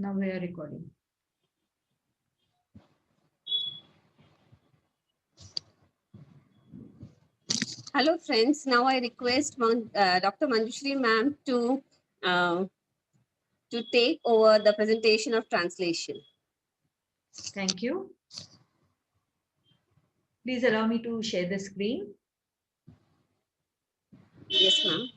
Now we are recording. Hello friends, now I request Dr. Manjushree ma'am to take over the presentation of translation. Thank you. Please allow me to share the screen. Yes, ma'am.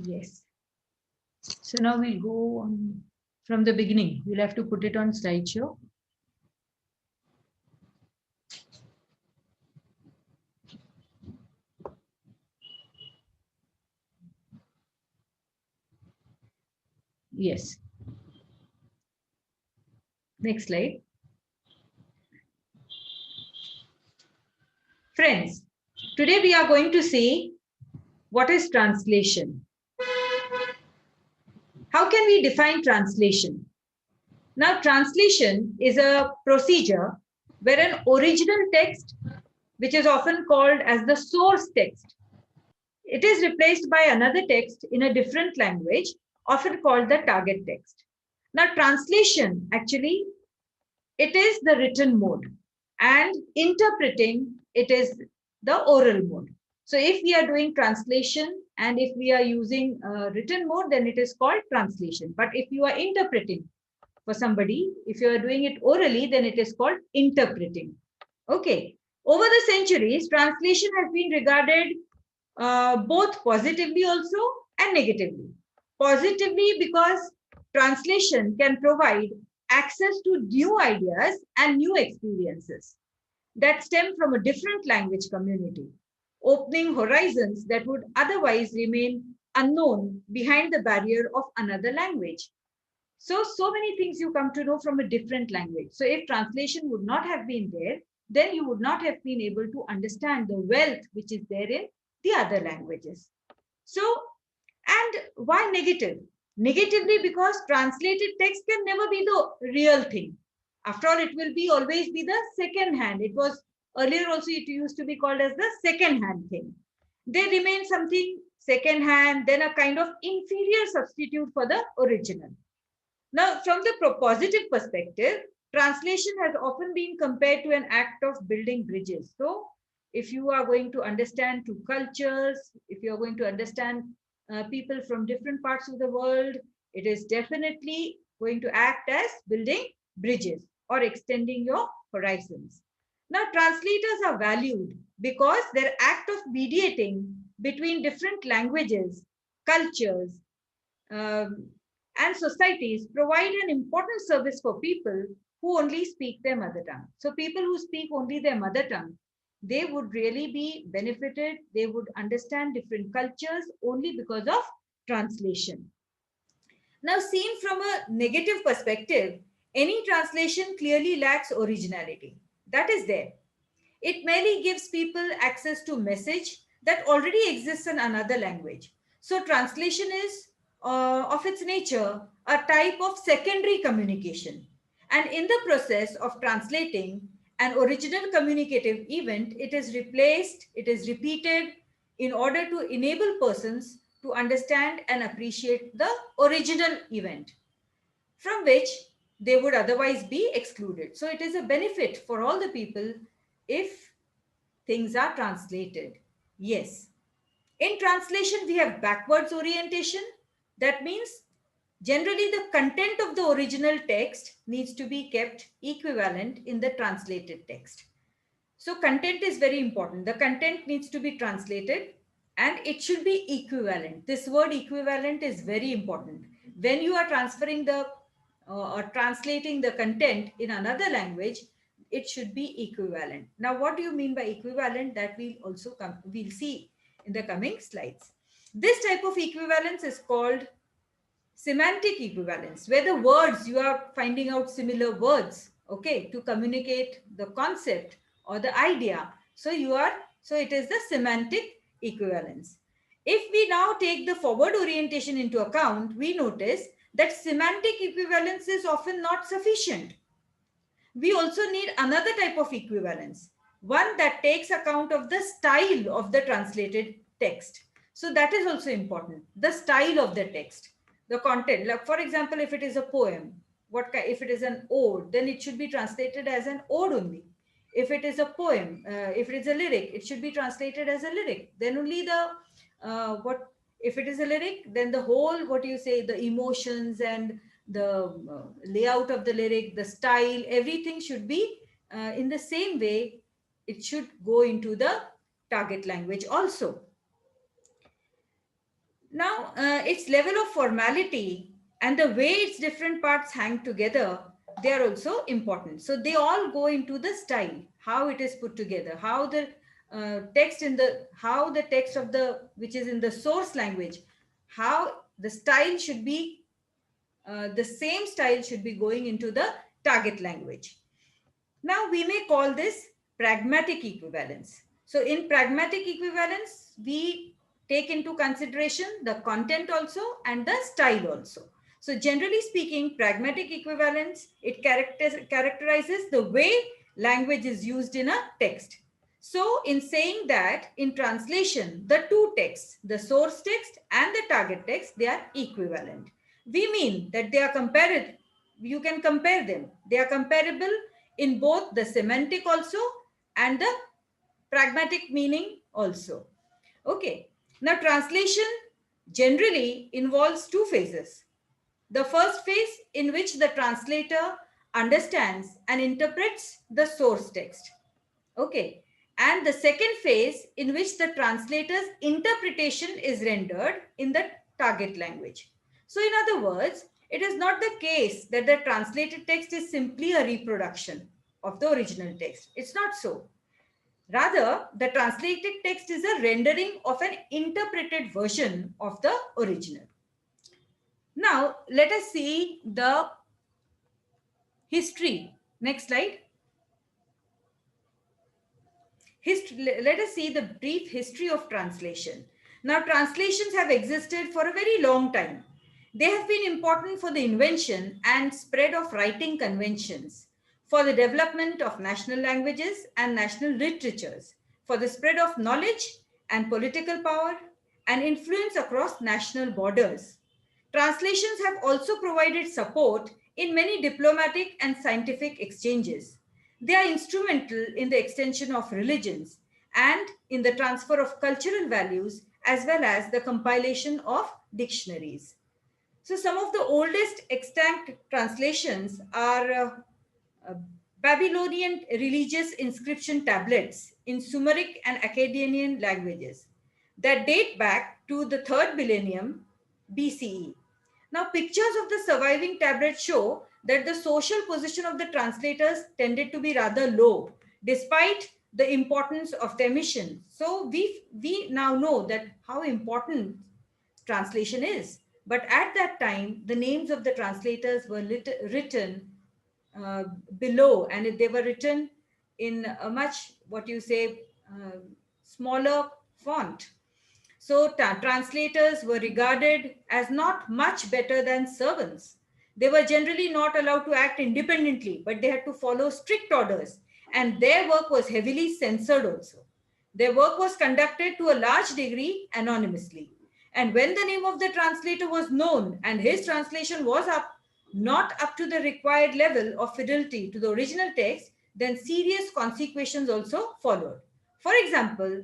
Yes. So now we'll go on from the beginning. We'll have to put it on slideshow. Yes. Next slide. Friends, today we are going to see what is translation. How can we define translation? Now, translation is a procedure where an original text, which is often called as the source text, it is replaced by another text in a different language, often called the target text. Now, translation actually, it is the written mode, and interpreting, it is the oral mode. So if we are doing translation and if we are using written mode, then it is called translation. But if you are interpreting for somebody, if you are doing it orally, then it is called interpreting. Okay. Over the centuries, translation has been regarded both positively also and negatively. Positively because translation can provide access to new ideas and new experiences that stem from a different language community, opening horizons that would otherwise remain unknown behind the barrier of another language. So many things you come to know from a different language. So if translation would not have been there, then you would not have been able to understand the wealth which is there in the other languages. So, and why negative? Negatively because translated text can never be the real thing. After all, it will be always be the second hand. It was earlier also it used to be called as the second hand thing. They remain something second hand, then a kind of inferior substitute for the original. Now, from the positive perspective, translation has often been compared to an act of building bridges. So, if you are going to understand two cultures, if you are going to understand people from different parts of the world, it is definitely going to act as building bridges or extending your horizons. Now, translators are valued because their act of mediating between different languages, cultures, and societies provide an important service for people who only speak their mother tongue. So people who speak only their mother tongue, they would really be benefited. They would understand different cultures only because of translation. Now, seen from a negative perspective, any translation clearly lacks originality. That is there. It merely gives people access to message that already exists in another language. So translation is of its nature a type of secondary communication. And in the process of translating an original communicative event, it is replaced, it is repeated in order to enable persons to understand and appreciate the original event from which they would otherwise be excluded. So it is a benefit for all the people if things are translated. Yes. In translation, we have backwards orientation. That means generally the content of the original text needs to be kept equivalent in the translated text. So content is very important. The content needs to be translated and it should be equivalent. This word equivalent is very important. When you are transferring the or translating the content in another language, it should be equivalent. Now, what do you mean by equivalent? That we'll see in the coming slides. This type of equivalence is called semantic equivalence, where the words, you are finding out similar words, okay, to communicate the concept or the idea. So it is the semantic equivalence. If we now take the forward orientation into account, we notice that semantic equivalence is often not sufficient. We also need another type of equivalence. one that takes account of the style of the translated text. So that is also important, the style of the text, the content. Like for example, if it is a poem, if it is an ode, then it should be translated as an ode only. If it is a poem, if it is a lyric, it should be translated as a lyric. Then only the what if it is a lyric, then the whole, what you say, the emotions and the layout of the lyric, the style, everything should be in the same way. It should go into the target language also. Now, its level of formality and the way its different parts hang together, they are also important. So they all go into the style, how it is put together, how the how the text of the, which is in the source language, how the style should be, the same style should be going into the target language. Now we may call this pragmatic equivalence. So in pragmatic equivalence, we take into consideration the content also and the style also. So generally speaking, pragmatic equivalence, it characterizes the way language is used in a text. So in saying that in translation, the two texts, the source text and the target text, they are equivalent. We mean that they are comparable. You can compare them. They are comparable in both the semantic also and the pragmatic meaning also. Okay. Now translation generally involves two phases. The first phase, in which the translator understands and interprets the source text. Okay. And the second phase, in which the translator's interpretation is rendered in the target language. So in other words, it is not the case that the translated text is simply a reproduction of the original text. It's not so. Rather, the translated text is a rendering of an interpreted version of the original. Now, let us see the history. Next slide. Let us see the brief history of translation. Now, translations have existed for a very long time. They have been important for the invention and spread of writing conventions, for the development of national languages and national literatures, for the spread of knowledge and political power and influence across national borders. Translations have also provided support in many diplomatic and scientific exchanges. They are instrumental in the extension of religions and in the transfer of cultural values, as well as the compilation of dictionaries. So some of the oldest extant translations are Babylonian religious inscription tablets in Sumeric and Akkadian languages that date back to the 3rd millennium BCE. Now, pictures of the surviving tablets show that the social position of the translators tended to be rather low, despite the importance of their mission. So we now know that how important translation is. But at that time, the names of the translators were written below, and they were written in a much, what you say, smaller font. So translators were regarded as not much better than servants. They were generally not allowed to act independently, but they had to follow strict orders, and their work was heavily censored also. Their work was conducted to a large degree anonymously. And when the name of the translator was known and his translation was not up to the required level of fidelity to the original text, then serious consequences also followed. For example,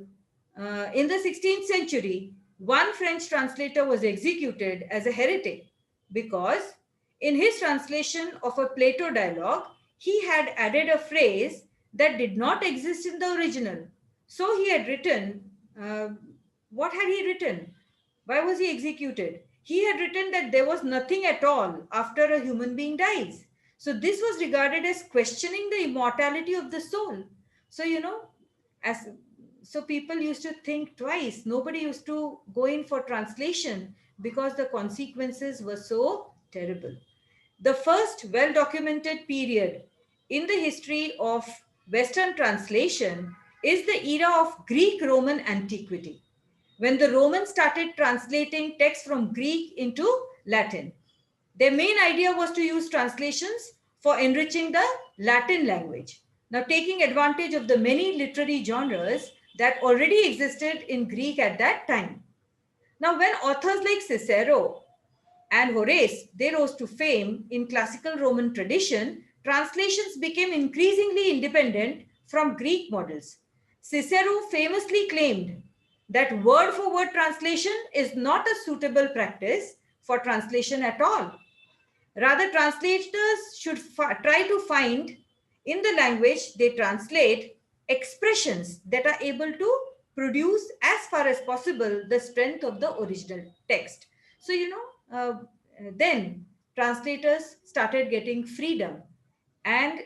in the 16th century, one French translator was executed as a heretic because in his translation of a Plato dialogue, he had added a phrase that did not exist in the original. So he had written, what had he written? Why was he executed? He had written that there was nothing at all after a human being dies. So this was regarded as questioning the immortality of the soul. So, so people used to think twice. Nobody used to go in for translation because the consequences were so terrible. The first well-documented period in the history of Western translation is the era of Greek-Roman antiquity, when the Romans started translating texts from Greek into Latin. Their main idea was to use translations for enriching the Latin language. Now, taking advantage of the many literary genres that already existed in Greek at that time. Now, when authors like Cicero and Horace, they rose to fame in classical Roman tradition, translations became increasingly independent from Greek models. Cicero famously claimed that word for word translation is not a suitable practice for translation at all. Rather, translators should try to find in the language they translate expressions that are able to produce as far as possible the strength of the original text. So, then translators started getting freedom and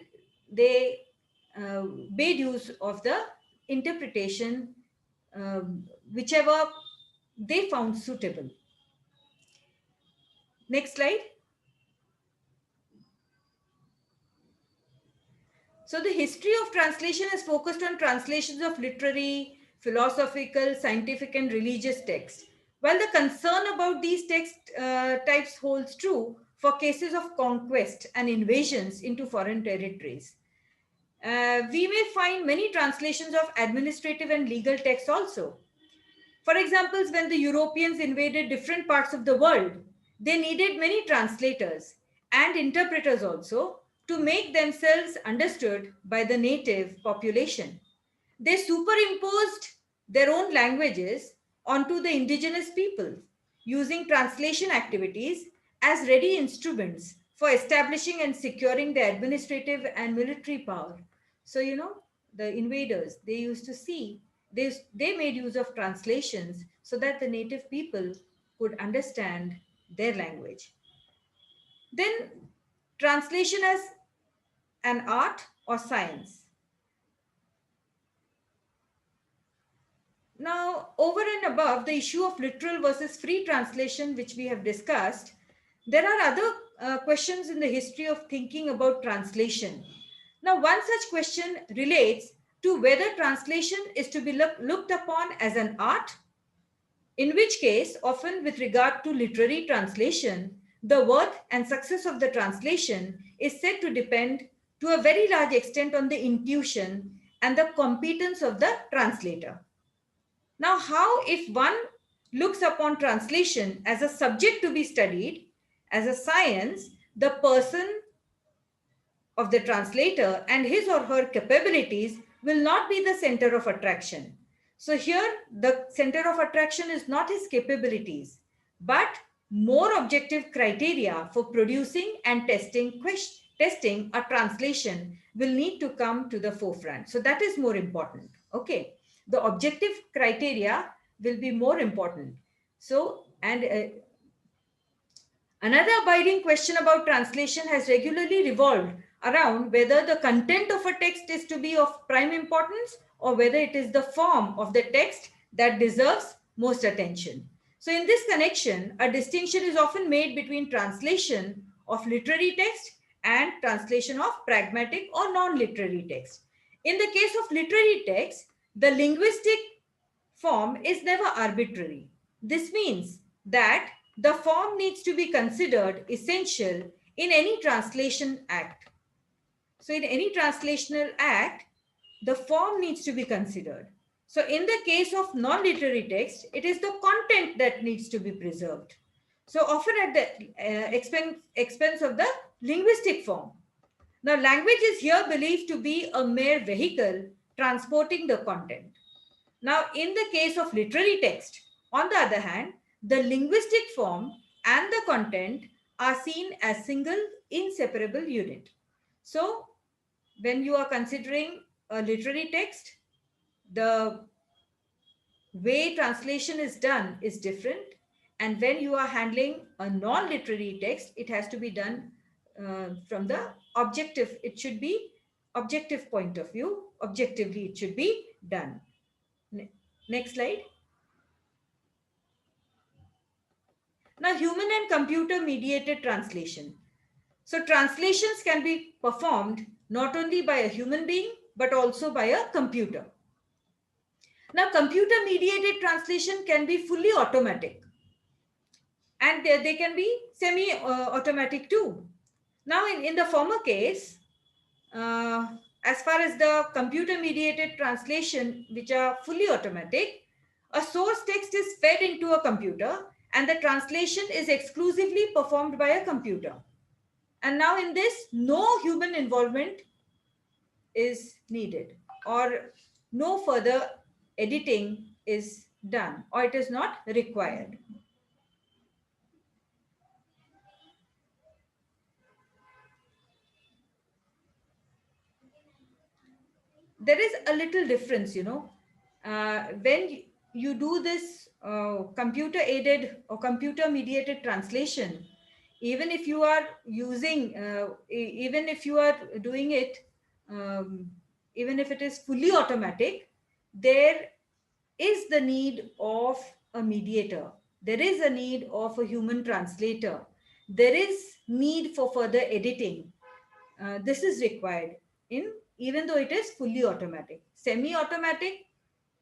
they made use of the interpretation whichever they found suitable. Next slide. So the history of translation is focused on translations of literary, philosophical, scientific, and religious texts. While the concern about these text types holds true for cases of conquest and invasions into foreign territories. We may find many translations of administrative and legal texts also. For example, when the Europeans invaded different parts of the world, they needed many translators and interpreters also to make themselves understood by the native population. They superimposed their own languages onto the indigenous people, using translation activities as ready instruments for establishing and securing the administrative and military power. So, the invaders, they used to see, they made use of translations so that the native people could understand their language. Then, translation as an art or science. Now, over and above the issue of literal versus free translation, which we have discussed, there are other questions in the history of thinking about translation. Now, one such question relates to whether translation is to be looked upon as an art, in which case, often with regard to literary translation, the worth and success of the translation is said to depend to a very large extent on the intuition and the competence of the translator. Now, how if one looks upon translation as a subject to be studied, as a science, the person of the translator and his or her capabilities will not be the center of attraction. So here, the center of attraction is not his capabilities, but more objective criteria for producing and testing a translation will need to come to the forefront. So that is more important. Okay. The objective criteria will be more important. So, and another abiding question about translation has regularly revolved around whether the content of a text is to be of prime importance or whether it is the form of the text that deserves most attention. So in this connection, a distinction is often made between translation of literary text and translation of pragmatic or non-literary text. In the case of literary text, the linguistic form is never arbitrary. This means that the form needs to be considered essential in any translation act. So in any translational act, the form needs to be considered. So in the case of non-literary text, it is the content that needs to be preserved. So often at the expense of the linguistic form. Now language is here believed to be a mere vehicle transporting the content. Now in the case of literary text, on the other hand, the linguistic form and the content are seen as single inseparable unit. So when you are considering a literary text, the way translation is done is different. And when you are handling a non-literary text, it has to be done from the objective. It should be objective point of view. Objectively, it should be done. Next slide. Now, human and computer mediated translation. So translations can be performed not only by a human being, but also by a computer. Now, computer mediated translation can be fully automatic and they can be semi-automatic too. Now, in the former case, as far as the computer mediated translation, which are fully automatic, a source text is fed into a computer and the translation is exclusively performed by a computer. And now in this, no human involvement is needed, or no further editing is done, or it is not required. There is a little difference, when you do this computer aided or computer mediated translation, even if you are using, even if you are doing it, um, even if it is fully automatic, there is the need of a mediator. There is a need of a human translator. There is need for further editing. This is required in, even though it is fully automatic. Semi-automatic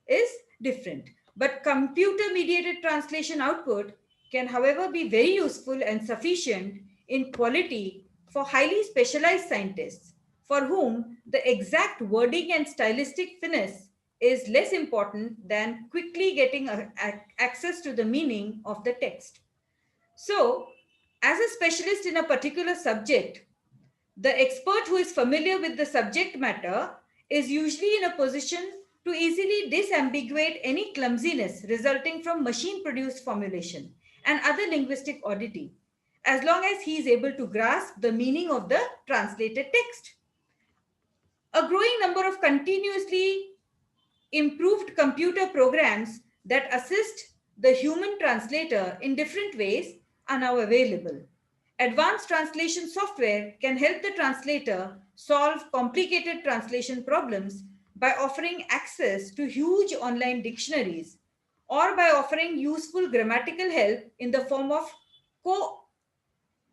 is different. But computer mediated translation output can, however, be very useful and sufficient in quality for highly specialized scientists for whom the exact wording and stylistic finesse is less important than quickly getting access to the meaning of the text. So, as a specialist in a particular subject, the expert who is familiar with the subject matter is usually in a position to easily disambiguate any clumsiness resulting from machine-produced formulation and other linguistic oddity, as long as he is able to grasp the meaning of the translated text. A growing number of continuously improved computer programs that assist the human translator in different ways are now available. Advanced translation software can help the translator solve complicated translation problems by offering access to huge online dictionaries or by offering useful grammatical help in the form of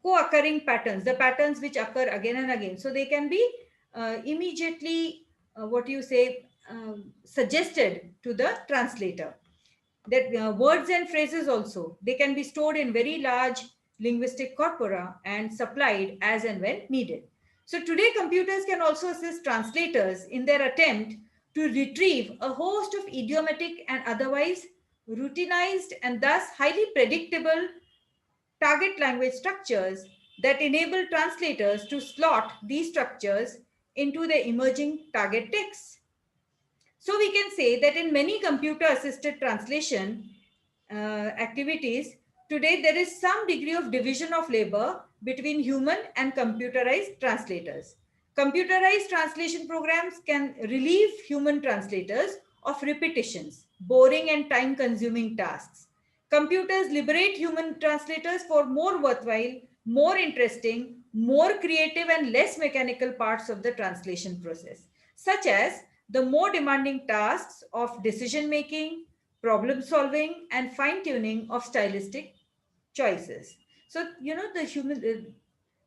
co-occurring patterns, the patterns which occur again and again. So they can be immediately, suggested to the translator. That words and phrases also, they can be stored in very large linguistic corpora and supplied as and when needed. So today computers can also assist translators in their attempt to retrieve a host of idiomatic and otherwise routinized and thus highly predictable target language structures that enable translators to slot these structures into the emerging target texts. So we can say that in many computer assisted translation activities, today there is some degree of division of labor between human and computerized translators. Computerized translation programs can relieve human translators of repetitions, boring and time consuming tasks. Computers liberate human translators for more worthwhile, more interesting, more creative and less mechanical parts of the translation process, such as the more demanding tasks of decision making, problem solving, and fine tuning of stylistic choices. So, the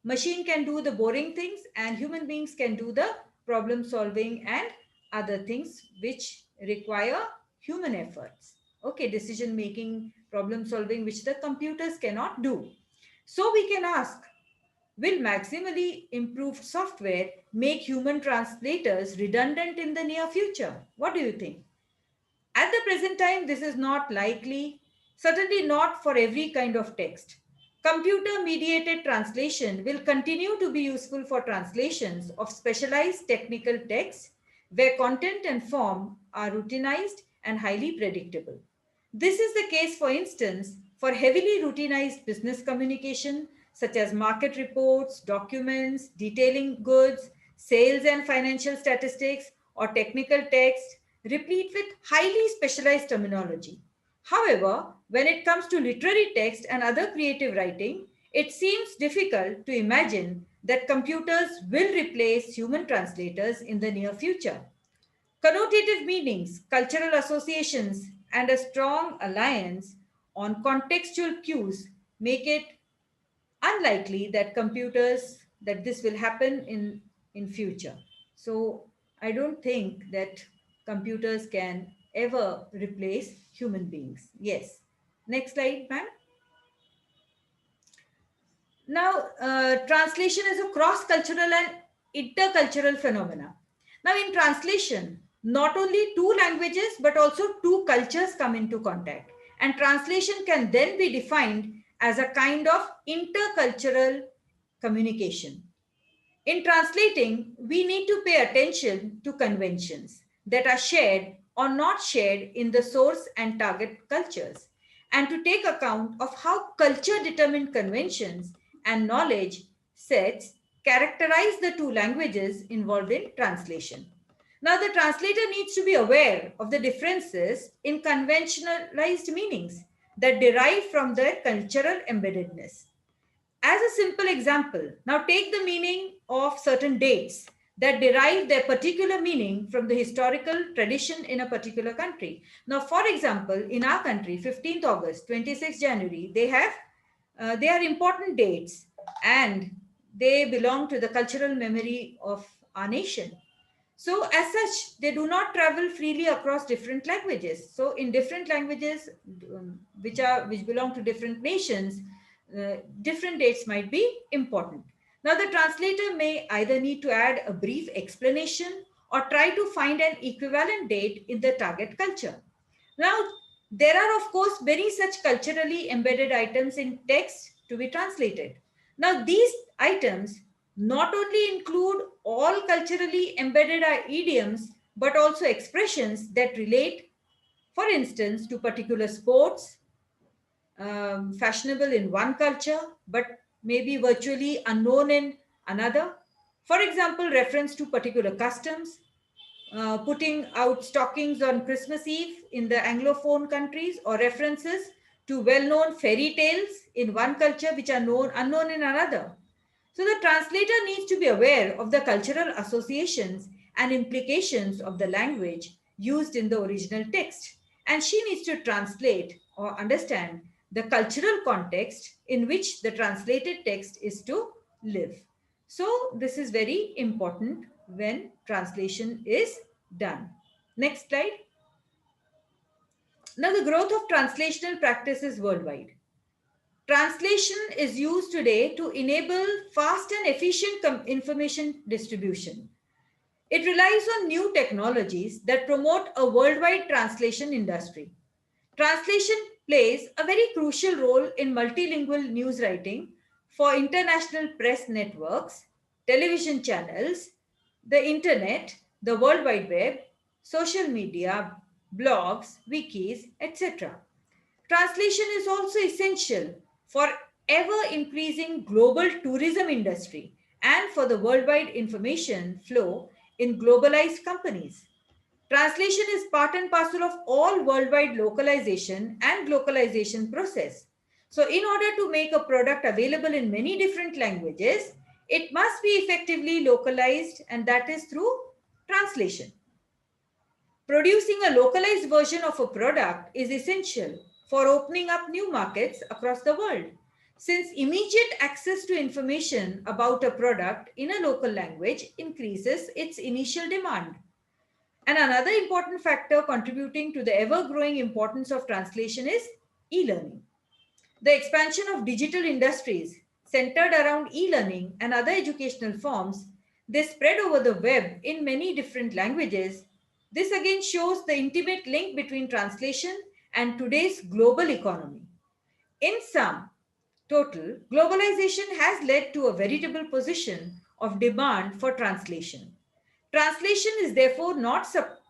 machine can do the boring things and human beings can do the problem solving and other things which require human efforts. Okay, decision making, problem solving, which the computers cannot do. So we can ask, will maximally improved software make human translators redundant in the near future? What do you think? At the present time, this is not likely, certainly not for every kind of text. Computer mediated translation will continue to be useful for translations of specialized technical texts where content and form are routinized and highly predictable. This is the case, for instance, for heavily routinized business communication, such as market reports, documents, detailing goods, sales and financial statistics, or technical text, replete with highly specialized terminology. However, when it comes to literary text and other creative writing, it seems difficult to imagine that computers will replace human translators in the near future. Connotative meanings, cultural associations, and a strong alliance on contextual cues make it unlikely that this will happen in future. So I don't think that computers can ever replace human beings. Yes. Next slide, ma'am. Now, translation is a cross-cultural and intercultural phenomena. Now in translation, not only two languages, but also two cultures come into contact. And translation can then be defined as a kind of intercultural communication. In translating, we need to pay attention to conventions that are shared or not shared in the source and target cultures, and to take account of how culture determined conventions and knowledge sets characterize the two languages involved in translation. Now, the translator needs to be aware of the differences in conventionalized meanings that derive from their cultural embeddedness. As a simple example, now take the meaning of certain dates that derive their particular meaning from the historical tradition in a particular country. Now, for example, in our country, 15th August, 26th January, they are important dates and they belong to the cultural memory of our nation. So as such, they do not travel freely across different languages. So in different languages, which belong to different nations, different dates might be important. Now the translator may either need to add a brief explanation or try to find an equivalent date in the target culture. Now, there are of course many such culturally embedded items in text to be translated. Now these items not only include all culturally embedded idioms, but also expressions that relate, for instance, to particular sports, fashionable in one culture, but maybe virtually unknown in another. For example, reference to particular customs, putting out stockings on Christmas Eve in the Anglophone countries, or references to well-known fairy tales in one culture which are unknown in another. So the translator needs to be aware of the cultural associations and implications of the language used in the original text. And she needs to translate or understand the cultural context in which the translated text is to live. So this is very important when translation is done. Next slide. Now the growth of translational practices worldwide. Translation is used today to enable fast and efficient information distribution. It relies on new technologies that promote a worldwide translation industry. Translation plays a very crucial role in multilingual news writing for international press networks, television channels, the internet, the World Wide Web, social media, blogs, wikis, etc. Translation is also essential for ever increasing global tourism industry and for the worldwide information flow in globalized companies. Translation is part and parcel of all worldwide localization and globalization process. So in order to make a product available in many different languages, it must be effectively localized, and that is through translation. Producing a localized version of a product is essential for opening up new markets across the world, since immediate access to information about a product in a local language increases its initial demand. And another important factor contributing to the ever-growing importance of translation is e-learning. The expansion of digital industries centered around e-learning and other educational forms, they spread over the web in many different languages. This again shows the intimate link between translation and today's global economy. In sum, total, globalization has led to a veritable position of demand for translation. Translation is therefore not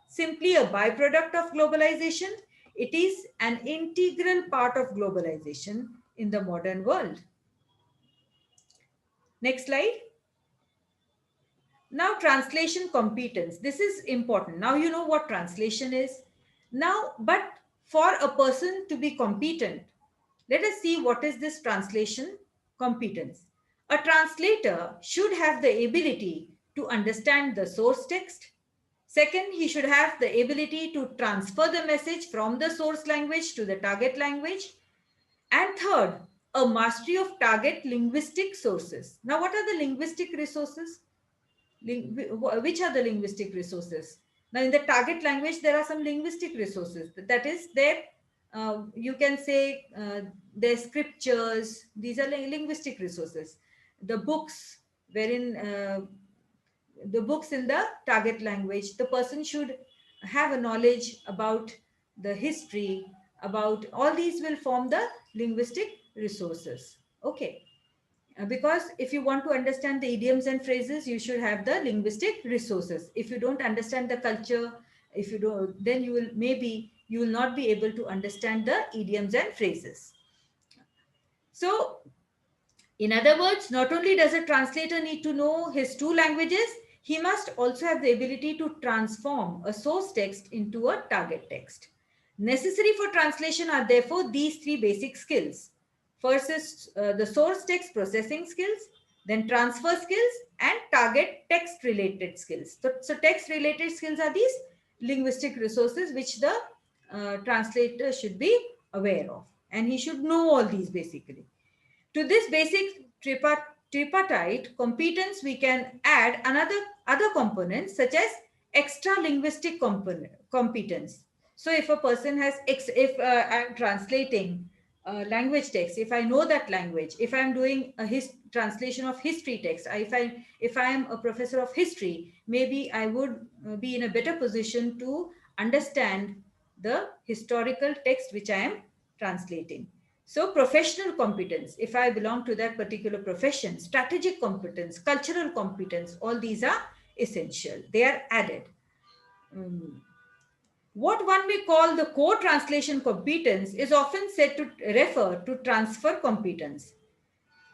simply a byproduct of globalization, it is an integral part of globalization in the modern world. Next slide. Now, translation competence. This is important. Now you know what translation is. Now, but for a person to be competent, let us see what is this translation competence. A translator should have the ability to understand the source text. Second, he should have the ability to transfer the message from the source language to the target language. And third, a mastery of target linguistic sources. Now, what are the linguistic resources? Which are the linguistic resources? Now, in the target language, there are some linguistic resources. That is, there you can say their scriptures. These are linguistic resources. The books wherein the books in the target language. The person should have a knowledge about the history, about all these will form the linguistic resources. Okay. Because if you want to understand the idioms and phrases, you should have the linguistic resources. If you don't understand the culture, if you don't, then you will not be able to understand the idioms and phrases. So in other words, not only does a translator need to know his two languages, he must also have the ability to transform a source text into a target text. Necessary for translation are therefore these three basic skills. First is the source text processing skills, then transfer skills, and target text related skills. So text related skills are these linguistic resources which the translator should be aware of, and he should know all these basically. To this basic tripartite competence, we can add other components such as extra linguistic competence. So if a person has, if I'm translating language text, if I know that language, if I'm doing a translation of history text, if I'm a professor of history, maybe I would be in a better position to understand the historical text which I am translating. So professional competence, if I belong to that particular profession, strategic competence, cultural competence, all these are essential. They are added. What one may call the core translation competence is often said to refer to transfer competence.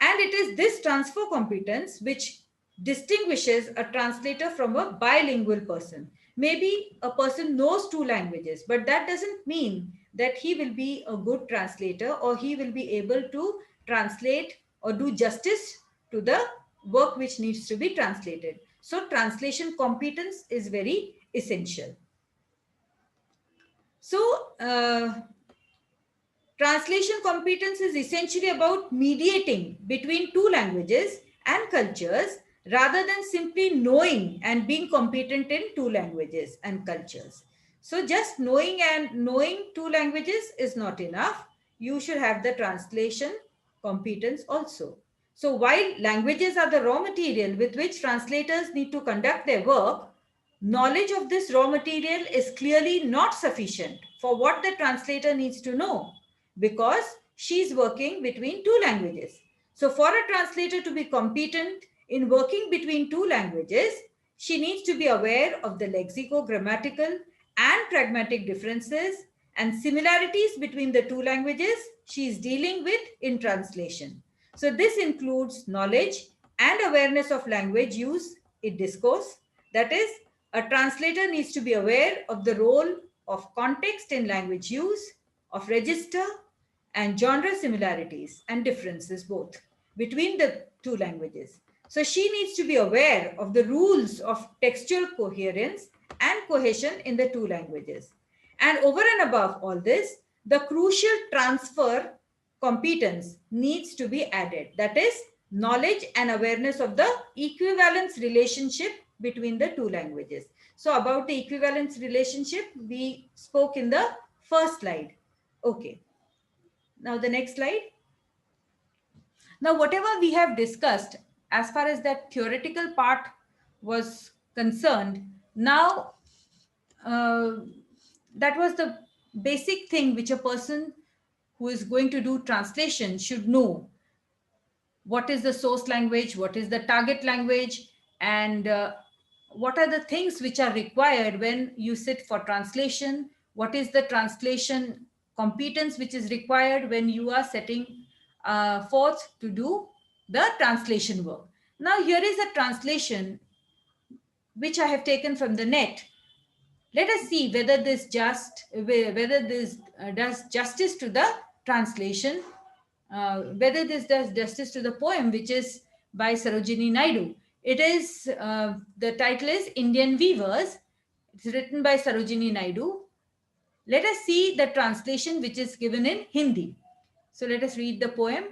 And it is this transfer competence which distinguishes a translator from a bilingual person. Maybe a person knows two languages, but that doesn't mean that he will be a good translator or he will be able to translate or do justice to the work which needs to be translated. So translation competence is very essential. So translation competence is essentially about mediating between two languages and cultures rather than simply knowing and being competent in two languages and cultures. So just knowing two languages is not enough. You should have the translation competence also. So while languages are the raw material with which translators need to conduct their work, knowledge of this raw material is clearly not sufficient for what the translator needs to know, because she's working between two languages. So for a translator to be competent in working between two languages, she needs to be aware of the lexico-grammatical and pragmatic differences and similarities between the two languages she is dealing with in translation. So this includes knowledge and awareness of language use in discourse. That is, a translator needs to be aware of the role of context in language use, of register and genre similarities and differences both between the two languages. So she needs to be aware of the rules of textual coherence and cohesion in the two languages. And over and above all this, the crucial transfer competence needs to be added. That is, knowledge and awareness of the equivalence relationship between the two languages. So about the equivalence relationship, we spoke in the first slide. Okay. Now the next slide. Now whatever we have discussed as far as that theoretical part was concerned, now that was the basic thing which a person who is going to do translation should know. What is the source language, what is the target language, and what are the things which are required when you sit for translation, what is the translation competence which is required when you are setting forth to do the translation work. Now here is a translation which I have taken from the net. Let us see whether this does justice to the translation, whether this does justice to the poem, which is by Sarojini Naidu. It is, the title is Indian Weavers. It's written by Sarojini Naidu. Let us see the translation which is given in Hindi. So let us read the poem.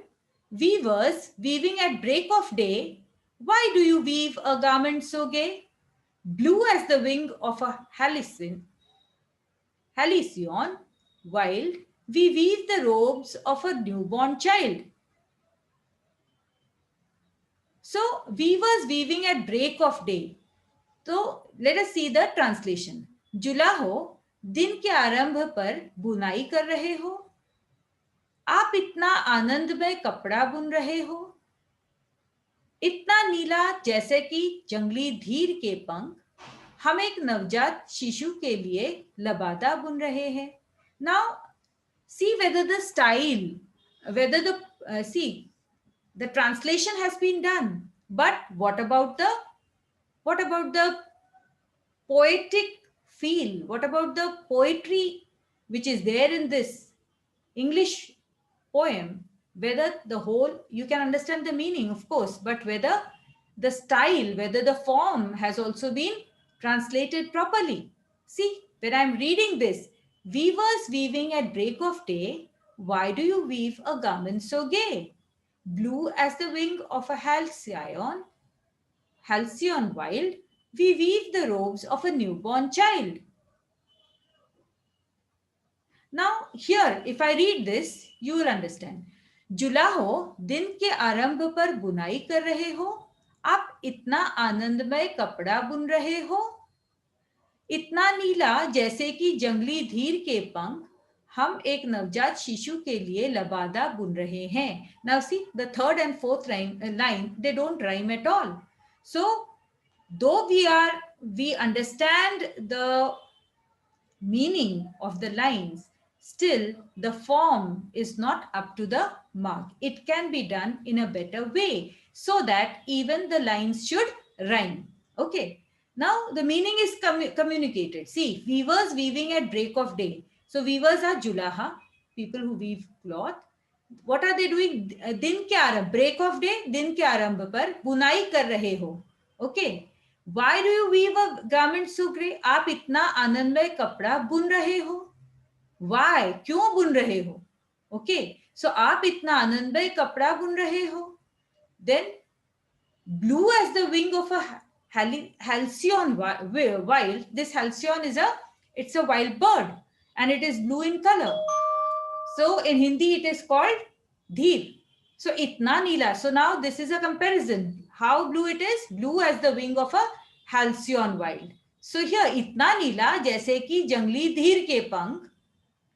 Weavers, weaving at break of day, why do you weave a garment so gay? Blue as the wing of a halcyon, wild, we weave the robes of a newborn child. So weavers weaving at break of day. तो let us see the translation. जुला हो, दिन के आरंभ पर बुनाई कर रहे हो. आप इतना आनंदमय कपड़ा बुन रहे हो. इतना नीला जैसे कि जंगली धीर के पंख हम एक नवजात शिशु के लिए लबादा बुन रहे हैं. Now see whether the style, whether the translation has been done, but what about the poetic feel, what about the poetry which is there in this English poem? Whether the whole, you can understand the meaning of course, but whether the style, whether the form has also been translated properly. See, when I'm reading this, weavers weaving at break of day, why do you weave a garment so gay? Blue as the wing of a halcyon wild, we weave the robes of a newborn child. Now, here, if I read this, you will understand. जुला हो, दिन के आरंभ पर बुनाई कर रहे हो. आप इतना आनंदमय कपड़ा बुन रहे हो. इतना नीला जैसे कि जंगली धीर के पंख हम एक नवजात शिशु के लिए लबादा बुन रहे हैं. Now see, the third and fourth line, they don't rhyme at all. So, though we understand the meaning of the lines, still the form is not up to the mark. It can be done in a better way so that even the lines should rhyme. Okay. Now the meaning is communicated. See, weavers weaving at break of day. So weavers are julaha, people who weave cloth. What are they doing? दिन के आरंभ, break of day, दिन के आरंभ पर बुनाई कर रहे हो. Okay. Why do you weave a garment so grey? आप इतना आनंदमय कपड़ा बुन रहे हो. Why? क्यों बुन रहे हो? Okay. So आप इतना आनंदमय कपड़ा बुन रहे हो. Then blue as the wing of a halcyon wild. This halcyon it's a wild bird and it is blue in color. So in Hindi it is called dheer. So itna neela. So now this is a comparison. How blue it is? Blue as the wing of a halcyon wild. So here itna neela जैसे कि जंगली धीर के पंख.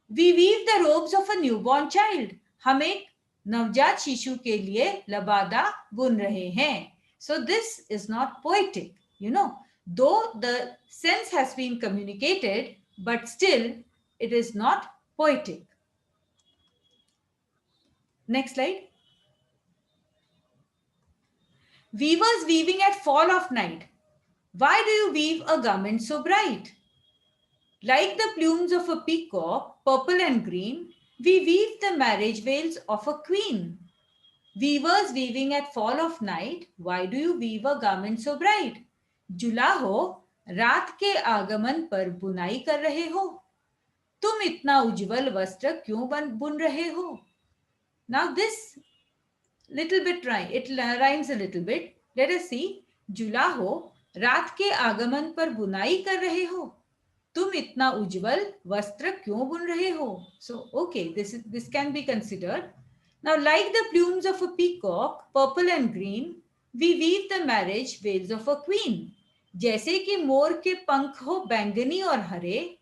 We weave the robes of a newborn child. हम एक नवजात शिशु के लिए लबादा बुन रहे हैं. So this is not poetic, though the sense has been communicated, but still it is not poetic. Next slide. Weavers weaving at fall of night. Why do you weave a garment so bright? Like the plumes of a peacock, purple and green, we weave the marriage veils of a queen. Weavers weaving at fall of night, why do you weave a garment so bright? जुला हो, रात के आगमन पर बुनाई कर रहे हो. तुम इतना उज्जवल वस्त्र क्यों बुन रहे हो? Now this little bit it rhymes a little bit. Let us see. जुला हो, रात के आगमन पर बुनाई कर रहे हो. तुम इतना उज्जवल वस्त्र क्यों बुन रहे हो? So okay, this can be considered. Now, like the plumes of a peacock, purple and green, we weave the marriage veils of a queen. जैसे कि मोर के पंख हो बैंगनी और हरे,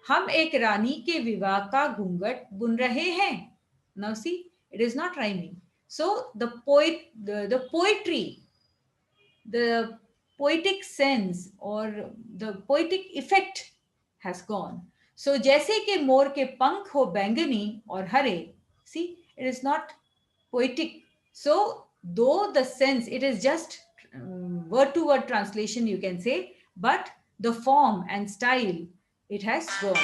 हम एक रानी के विवाह का घूंघट बुन रहे हैं. Now see, it is not rhyming. So the poetry, the poetic sense or the poetic effect has gone. So जैसे कि मोर के पंख हो बैंगनी और हरे, see, it is not poetic. So though the sense, it is just word to word translation, you can say, but the form and style, it has gone.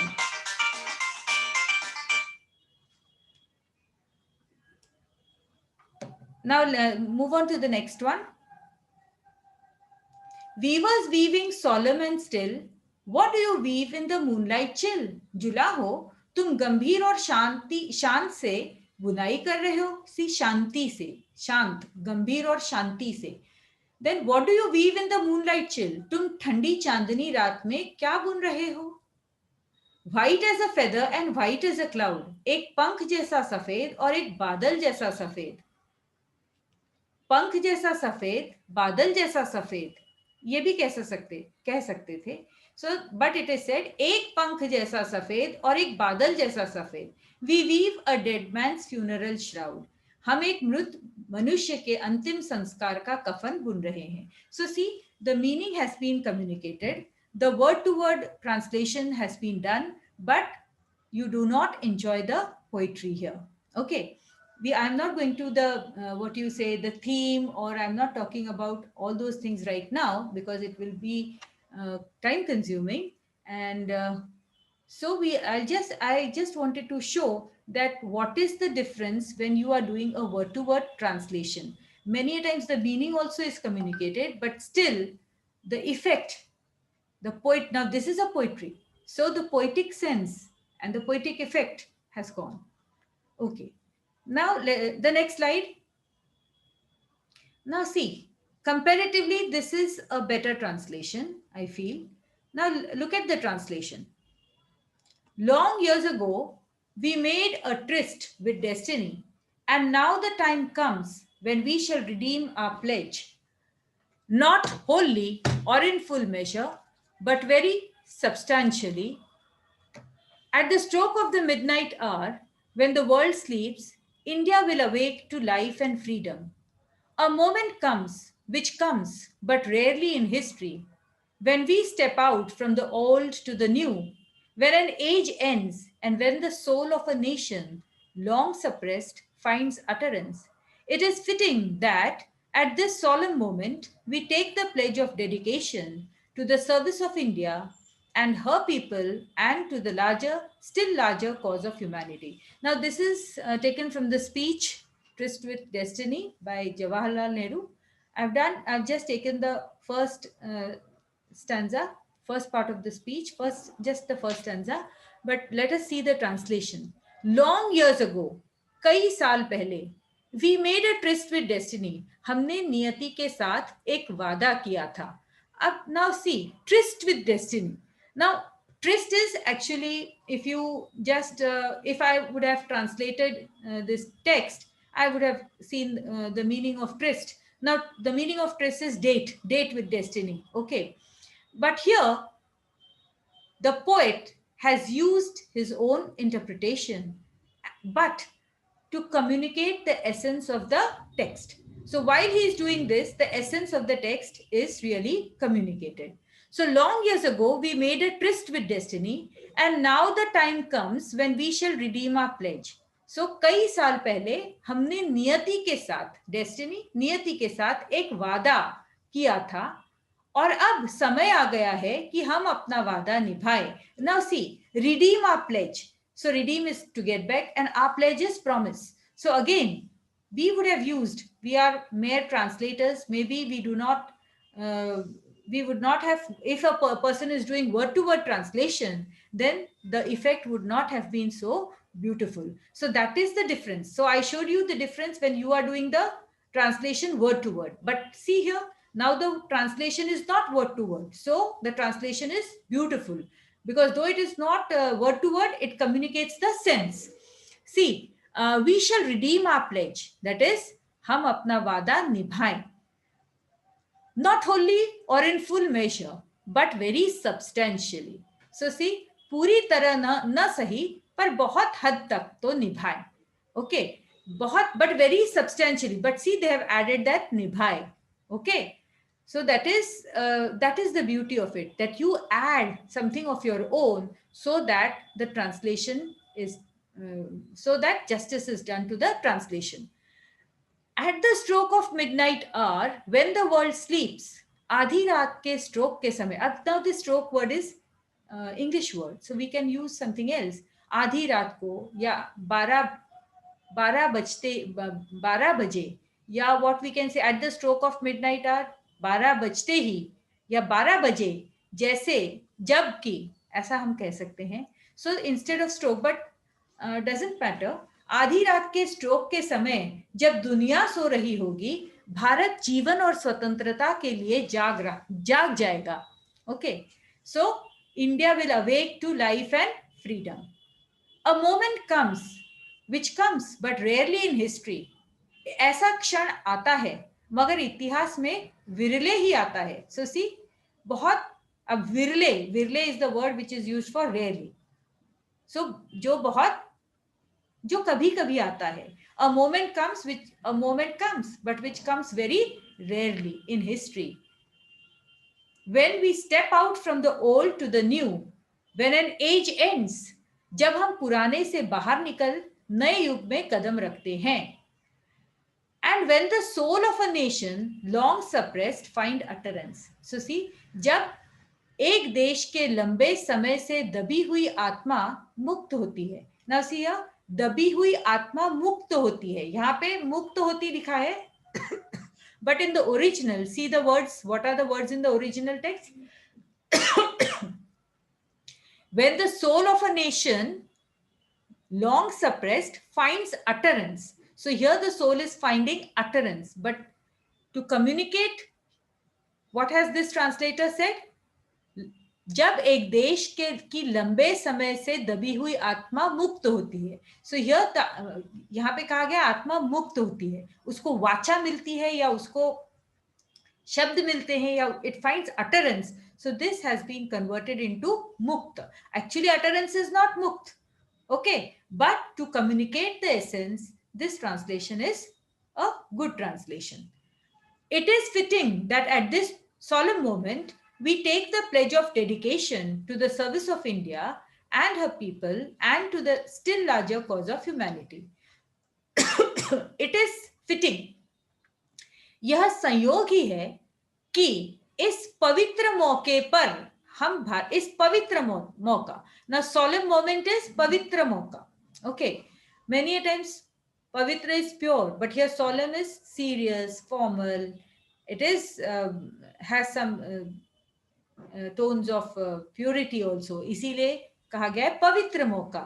Now move on to the next one. Weavers weaving solemn and still, what do you weave in the moonlight chill? जुला हो, तुम गंभीर और शांत से बुनाई कर रहे हो. सी, शांति से, शांत, गंभीर और शांति से. Then what do you weave in the moonlight chill? तुम ठंडी चांदनी रात में क्या बुन रहे हो? White as a feather and white as a cloud. एक पंख जैसा सफेद और एक बादल जैसा सफेद. पंख जैसा सफेद, बादल जैसा सफेद. ये भी कह सकते थे. So, but it is said, एक पंख जैसा सफेद और एक बादल जैसा सफेद. We weave a dead man's funeral shroud. हम एक मृत मनुष्य के अंतिम संस्कार का कफन बुन रहे हैं. So see, the meaning has been communicated. The word-to-word translation has been done, but you do not enjoy the poetry here. Okay. I'm not going to the what you say, the theme, or I'm not talking about all those things right now because it will be time consuming. And so I just wanted to show that what is the difference when you are doing a word to word translation. Many a times the meaning also is communicated, but still the effect, the poet, now this is a poetry, so the poetic sense and the poetic effect has gone. Okay. Now the next slide. Now see, comparatively, this is a better translation, I feel. Now look at the translation. Long years ago, we made a tryst with destiny, and now the time comes when we shall redeem our pledge, not wholly or in full measure, but very substantially. At the stroke of the midnight hour, when the world sleeps, India will awake to life and freedom. A moment comes, which comes but rarely in history, when we step out from the old to the new, when an age ends and when the soul of a nation, long suppressed, finds utterance. It is fitting that at this solemn moment we take the pledge of dedication to the service of India and her people and to the larger, still larger cause of humanity. Now, this is taken from the speech Tryst with Destiny by Jawaharlal Nehru. I've just taken the first stanza, first part of the speech, just the first stanza. But let us see the translation. Long years ago, कई साल पहले, we made a tryst with destiny. हमने नियति के साथ एक वादा किया था. अब now see, tryst with destiny. Now, tryst is actually, if you just, if I would have translated this text, I would have seen the meaning of tryst. Now, the meaning of tryst is date with destiny. Okay. But here, the poet has used his own interpretation, but to communicate the essence of the text. So while he is doing this, the essence of the text is really communicated. So long years ago, we made a tryst with destiny, and now the time comes when we shall redeem our pledge. So कई साल पहले हमने नियति के साथ, destiny, नियति के साथ एक वादा किया था, और अब समय आ गया है कि हम अपना वादा निभाएं. Now see, redeem our pledge. So redeem is to get back, and our pledge is promise. So again, we would have used, we are mere translators, maybe we do not, we would not have, if a person is doing word-to-word translation, then the effect would not have been so beautiful. So that is the difference. So I showed you the difference when you are doing the translation word-to-word. But see here, now the translation is not word-to-word. So the translation is beautiful, because though it is not word-to-word, it communicates the sense. See, we shall redeem our pledge. That is, हम अपना वादा निभाएं. Not wholly or in full measure, but very substantially. So see, पूरी तरह न सही, पर बहुत हद तक तो निभाएं. Okay, बहुत, but very substantially. But see, they have added that निभाए. Okay. So that is the beauty of it, that you add something of your own, so that the translation is, so that justice is done to the translation. At the stroke of midnight hour, when the world sleeps, आधी रात के stroke के समय. Now the stroke word is English word, so we can use something else. आधी रात को, या 12 बजे, या what we can say, at the stroke of midnight hour, 12 बजते ही, या 12 बजे, जैसे, जब की, ऐसा हम कह सकते हैं. So instead of stroke, but doesn't matter. आधी रात के स्ट्रोक के समय, जब दुनिया सो रही होगी, भारत जीवन और स्वतंत्रता के लिए जाग जाएगा. Okay. So India will awake to life and freedom. A moment comes, which comes but rarely in history. ऐसा क्षण आता है मगर इतिहास में विरले ही आता है. सो सी, बहुत, अब विरले, विरले is the word which is used for rarely. So जो बहुत, जो कभी कभी आता है. A moment comes which, a moment comes but which comes very rarely in history. When we step out from the old to the new, when an age ends, जब हम पुराने से बाहर निकल नए युग में कदम रखते हैं. And when the soul of a nation long suppressed find utterance. So see, जब एक देश के लंबे समय से दबी हुई आत्मा मुक्त होती है. Now see here, दबी हुई आत्मा मुक्त होती है. यहाँ पे मुक्त होती लिखा है. But in the original, see the words. What are the words in the original text? When the soul of a nation long suppressed finds utterance. So here the soul is finding utterance. But to communicate, what has this translator said? जब एक देश के की लंबे समय से दबी हुई आत्मा मुक्त होती है. सो यहाँ पे कहा गया आत्मा मुक्त होती है, उसको वाचा मिलती है या उसको शब्द मिलते हैं या it finds utterance. So this has been converted into mukta. Actually utterance is not mukt. Okay, but to communicate the essence, this translation is a good translation. It is fitting that at this solemn moment, we take the pledge of dedication to the service of India and her people and to the still larger cause of humanity. It is fitting. यह संयोग ही है कि इस पवित्र मौके पर हम इस पवित्र मौका, ना solemn moment is पवित्र मौका. Okay, many a times pavitra is pure, but here solemn is serious, formal. It is has some tones of purity also. इसीलिए कहा गया है पवित्र मौका.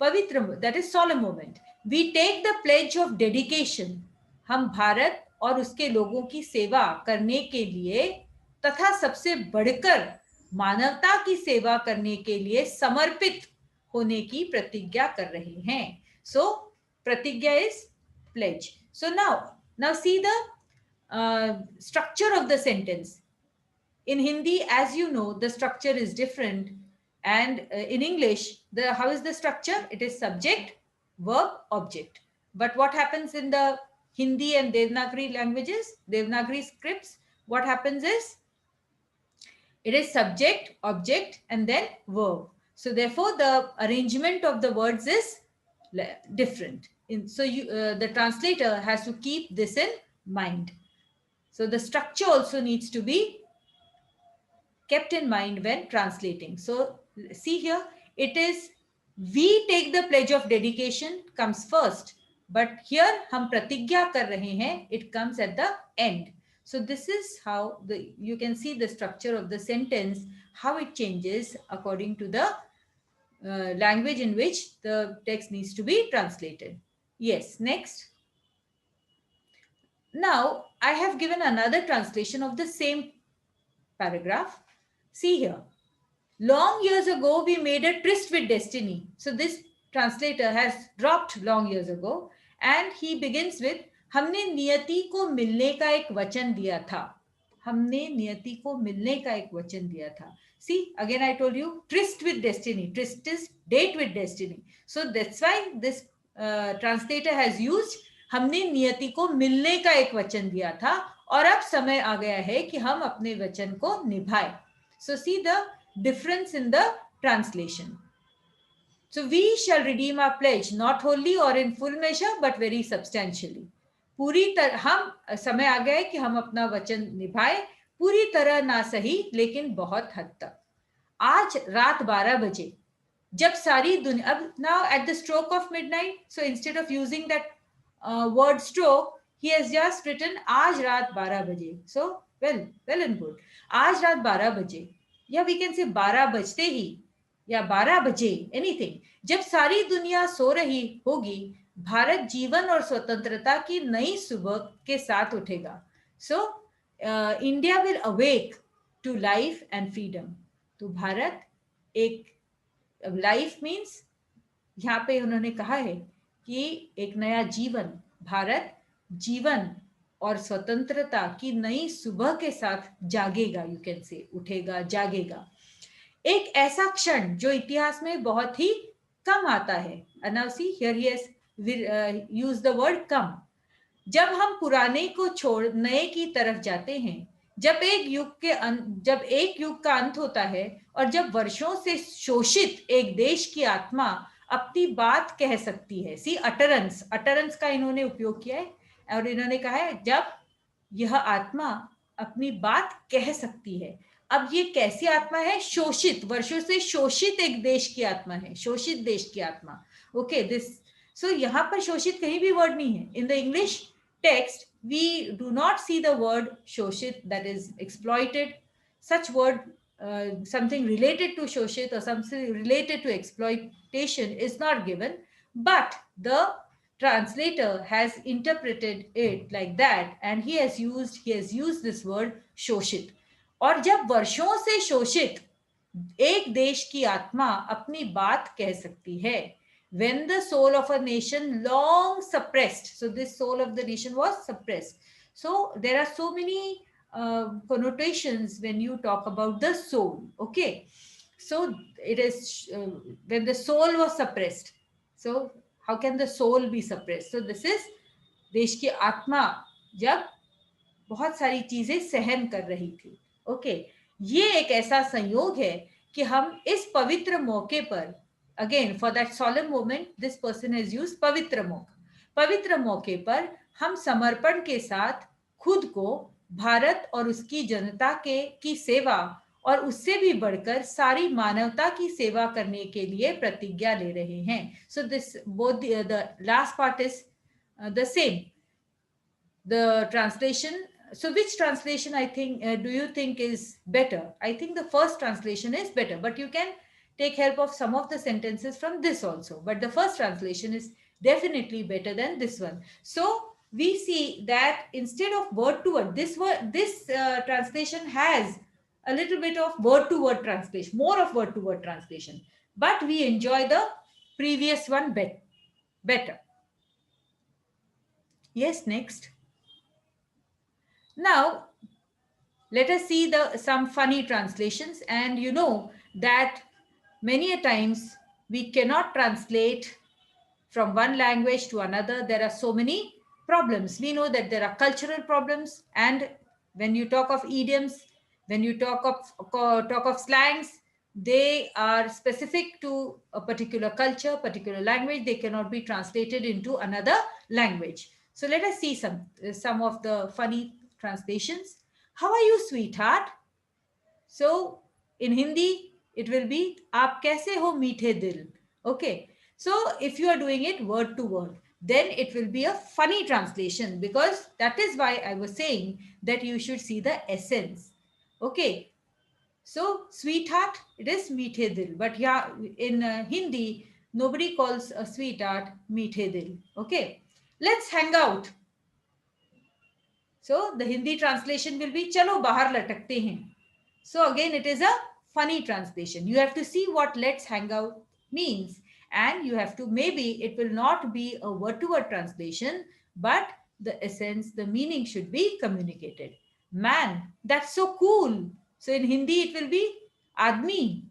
पवित्र, that is solemn moment. We take the pledge of dedication. हम भारत और उसके लोगों की सेवा करने के लिए तथा सबसे बढ़कर मानवता की सेवा करने के लिए समर्पित होने की प्रतिज्ञा कर रहे हैं. So प्रतिज्ञा is pledge. So now see the structure of the sentence. In Hindi, as you know, the structure is different, and in English, how is the structure? It is subject, verb, object. But what happens in the Hindi and Devanagari languages, Devanagari scripts? What happens is it is subject, object, and then verb. So therefore, the arrangement of the words is different. So the translator has to keep this in mind. So the structure also needs to be kept in mind when translating. So see here, it is we take the pledge of dedication comes first, but here hum pratigya kar rahe hain, it comes at the end. So this is how you can see the structure of the sentence, how it changes according to the language in which the text needs to be translated. Yes, next. Now I have given another translation of the same paragraph. See here. Long years ago, we made a tryst with destiny. So this translator has dropped long years ago and he begins with हमने नियति को मिलने का एक वचन दिया था. हमने नियति को मिलने का एक वचन दिया था. See, again I told you, tryst with destiny. Tryst is date with destiny. So that's why this translator has used हमने नियति को मिलने का एक वचन दिया था और अब समय आ गया है कि हम अपने वचन को निभाएं. So see the difference in the translation. So we shall redeem our pledge, not wholly or in full measure, but very substantially. पूरी तरह हम समय आ गया है कि हम अपना वचन निभाएं, पूरी तरह ना सही लेकिन बहुत हद तक. आज रात 12 बजे जब सारी दुनिया, अब now at the stroke of midnight, so instead of using that word stroke, he has just written आज रात 12 बजे. So well and good. आज रात 12 बजे, या we can say 12 बजते ही या 12 बजे, anything. जब सारी दुनिया सो रही होगी, भारत जीवन और स्वतंत्रता की नई सुबह के साथ उठेगा. So India will awake to life and freedom. तो भारत एक, लाइफ मीन्स यहाँ पे उन्होंने कहा है कि एक नया जीवन, भारत जीवन और स्वतंत्रता की नई सुबह के साथ जागेगा, यू कैन से, उठेगा, जागेगा। एक ऐसा क्षण जो इतिहास में बहुत ही कम आता है। Now see here he has used the word कम। जब हम पुराने को छोड़ नए की तरफ जाते हैं, जब एक युग का अंत होता है और जब वर्षों से शोषित एक देश की आत्मा अपनी बात कह सकती है। सी अटरेंस, अटरेंस का इन्होंने उपयोग किया है और इन्होंने कहा है जब यह आत्मा अपनी बात कह सकती है। अब ये कैसी आत्मा है? शोषित, वर्षों से शोषित एक देश की आत्मा है, शोषित देश की आत्मा। ओके, दिस, सो यहाँ पर शोषित कहीं भी वर्ड नहीं है। In the English text, we do not see the word shoshit, that is exploited. Such word, something related to shoshit or something related to exploitation is not given, but the translator has interpreted it like that, and he has used this word shoshit. और जब वर्षों से शोषित एक देश की आत्मा अपनी बात कह सकती है, when the soul of a nation long suppressed, so this soul of the nation was suppressed. So there are so many connotations when you talk about the soul. Okay, so it is when the soul was suppressed. So how can the soul be suppressed? So this is देश की आत्मा जब बहुत सारी चीजें सहन कर रही थी। ओके, ये एक ऐसा संयोग है कि हम इस पवित्र मौके पर, again for that solemn moment this person has used पवित्र मौका, पवित्र मौके पर हम समर्पण के साथ खुद को भारत और उसकी जनता के की सेवा और उससे भी बढ़कर सारी मानवता की सेवा करने के लिए प्रतिज्ञा ले रहे हैं। So this both the last part is the same, the translation. So which translation I think do you think is better? I think the first translation is better, but you can take help of some of the sentences from this also, but the first translation is definitely better than this one. So we see that instead of word to word, this translation has a little bit of word to word translation, more of word to word translation, but we enjoy the previous one better. Yes, next. Now, let us see some funny translations. And you know that many a times we cannot translate from one language to another. There are so many problems. We know that there are cultural problems. And when you talk of idioms, when you talk of slangs, they are specific to a particular culture, particular language. They cannot be translated into another language. So let us see some of the funny translations. How are you, sweetheart? So in Hindi, it will be aap kaise ho meethe dil. Okay. So if you are doing it word to word, then it will be a funny translation, because that is why I was saying that you should see the essence. Okay. So sweetheart, it is meethe dil. But yeah, in Hindi, nobody calls a sweetheart meethe dil. Okay. Let's hang out. So the Hindi translation will be chalo bahar latakte hain. So again, it is a funny translation. You have to see what let's hang out means, and you have to, maybe it will not be a word to word translation, but the essence, the meaning should be communicated. Man, that's so cool. So in Hindi it will be आदमी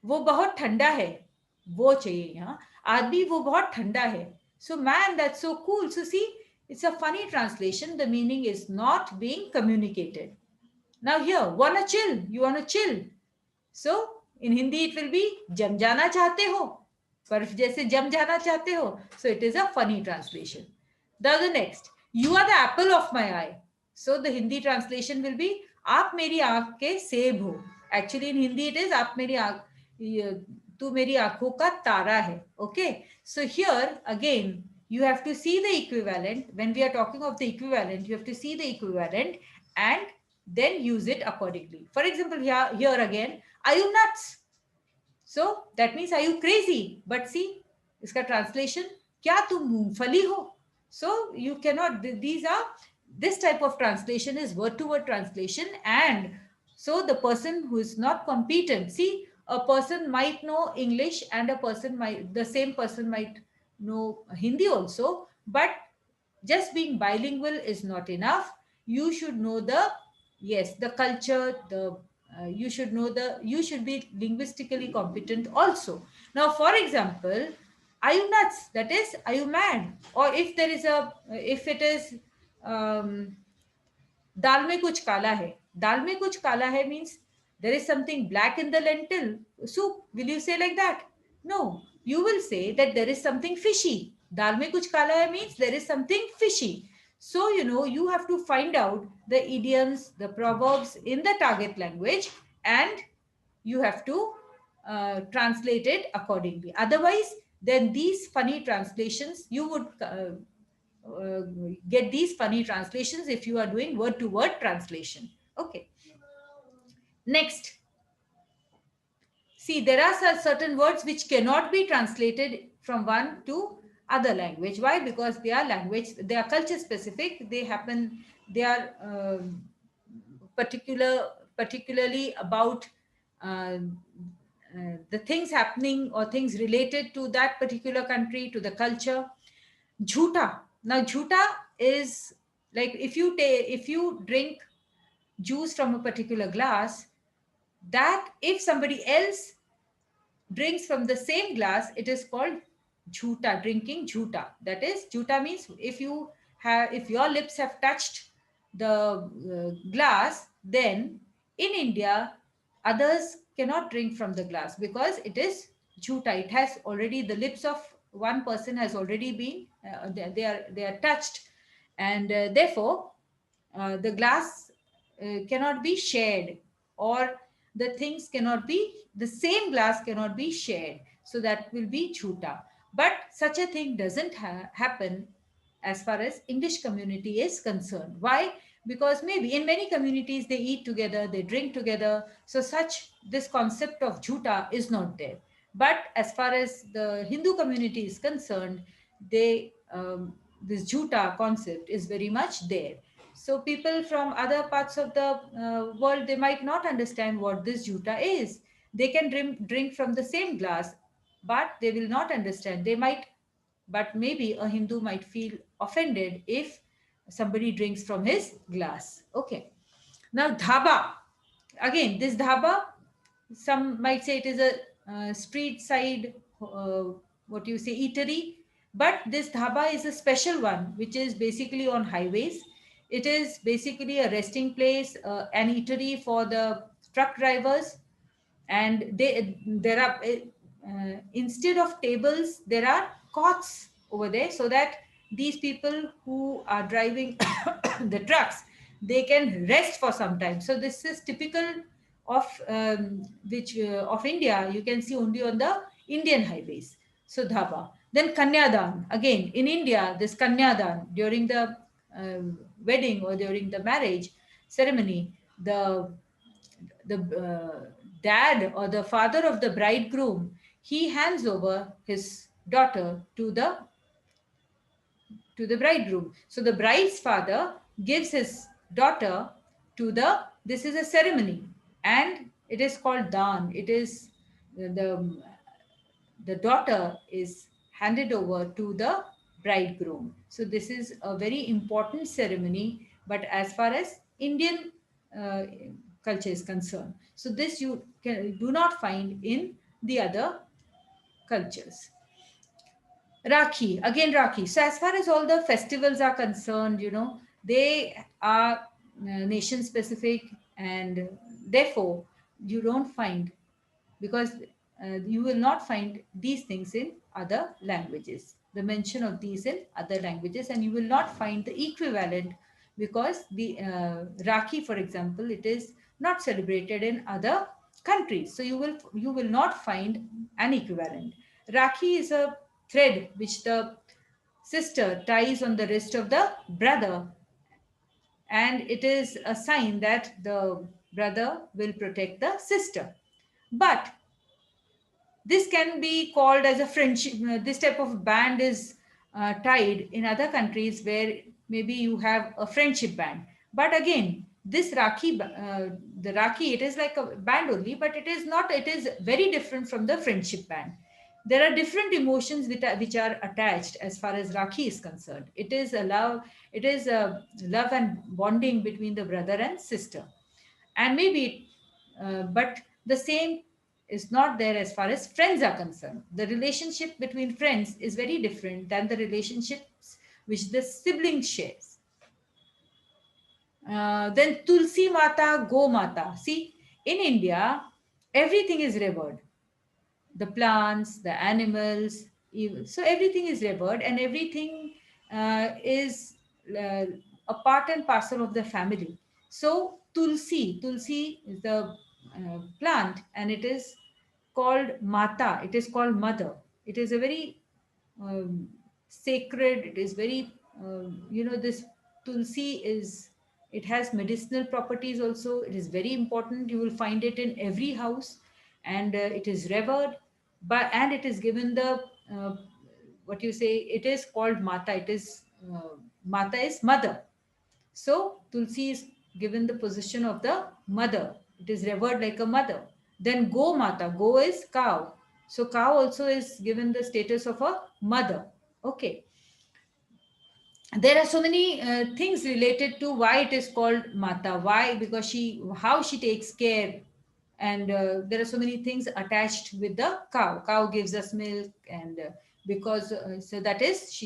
वो बहुत ठंडा है, वो चाहिए यहाँ, आदमी वो बहुत ठंडा है. So man, that's so cool. So see, it's a funny translation. The meaning is not being communicated. Now here, wanna chill, you wanna chill. So in Hindi it will be जम जाना चाहते हो, बर्फ जैसे जम जाना चाहते हो. So it is a funny translation. The next, you are the apple of my eye. So the Hindi translation will be आप मेरी आंख के सेब हो. Actually in Hindi it is आप मेरी आंख, तू मेरी आंखों का तारा है. Okay. So here again you have to see the equivalent. When we are talking of the equivalent, you have to see the equivalent and then use it accordingly. For example, here again, are you nuts? So that means are you crazy? But see, iska translation, क्या तुम मूंगफली हो? So you cannot, this type of translation is word to word translation. And so the person who is not competent, see, a person might know English and the same person might know Hindi also, but Just being bilingual is not enough. You should know the, yes, the culture, you should know you should be linguistically competent also. Now, for example, are you nuts? That is, are you mad? Or if there is if it is, um, दाल में कुछ काला है, दाल में कुछ काला है means there is something black in the lentil soup. Will you say like that? No, you will say that there is something fishy. दाल में कुछ काला है means there is something fishy. So you have to find out the idioms, the proverbs in the target language, and you have to translate it accordingly. Otherwise, then these funny translations, you would uh, get these funny translations if you are doing word to word translation. Okay. Next, see, there are certain words which cannot be translated from one to other language. Why? Because they are language, they are culture specific. They are particularly about uh, the things happening or things related to that particular country, to the culture. Jhuta. Now, jhuta is like if you drink juice from a particular glass, that if somebody else drinks from the same glass, it is called jhuta, drinking jhuta. That is, jhuta means if your lips have touched the glass, then in India, others cannot drink from the glass because it is jhuta. It has already, the lips of one person has already been, they are touched, and therefore the glass cannot be shared, or the things cannot be, the same glass cannot be shared. So that will be jhuta. But such a thing doesn't happen as far as English community is concerned. Why? Because maybe in many communities they eat together, they drink together. So this concept of jhuta is not there. But as far as the Hindu community is concerned, this jhuta concept is very much there. So people from other parts of the world, they might not understand what this jhuta is. They can drink from the same glass, but they will not understand. But maybe a Hindu might feel offended if somebody drinks from his glass. Okay. Now, dhaba. Again, this dhaba, some might say it is a street side, what you say, eatery. But this dhaba is a special one, which is basically on highways. It is basically a resting place, an eatery for the truck drivers. And there are, instead of tables, there are cots over there, so that these people who are driving the trucks, they can rest for some time. So this is typical of of India. You can see only on the Indian highways. So dhaba. Then kanyadan. Again, in India, this kanyadan, during the wedding or during the marriage ceremony, the dad or the father of the bridegroom, he hands over his daughter to the bridegroom. So the bride's father gives his daughter to this is a ceremony, and it is called dan. It is the daughter is handed over to the bridegroom. So this is a very important ceremony, but as far as Indian uh, culture is concerned. So this you do not find in the other cultures. Rakhi, again Rakhi. So as far as all the festivals are concerned, they are nation specific, and therefore you don't find, because you will not find these things in other languages, the mention of these in other languages, and you will not find the equivalent, because the Rakhi, for example, it is not celebrated in other countries. So you will not find an equivalent. Rakhi is a thread which the sister ties on the wrist of the brother, and it is a sign that the brother will protect the sister. But this can be called as a friendship. This type of band is tied in other countries where maybe you have a friendship band. But again, this Rakhi, the Rakhi, it is like a band only, but it is not, it is very different from the friendship band. There are different emotions which are attached as far as Rakhi is concerned. It is a love, it is a love and bonding between the brother and sister. And maybe, but the same is not there as far as friends are concerned. The relationship between friends is very different than the relationships which the sibling shares. Then Tulsi Mata, Go Mata. See, in India, everything is revered, the plants, the animals, so everything is revered, and everything is uh, a part and parcel of the family. So Tulsi is the plant, and it is called Mata. It is called mother. It is a very um, sacred. It is very, this Tulsi is, it has medicinal properties also. It is very important. You will find it in every house, and it is revered. But and it is given the what you say. It is called Mata. It is Mata is mother. So Tulsi is given the position of the mother. It is revered like a mother. Then Go Mata. Go is cow. So cow also is given the status of a mother. Okay. There are so many things related to why it is called Mata. Why? Because how she takes care, and there are so many things attached with the cow. Cow gives us milk, and because so that is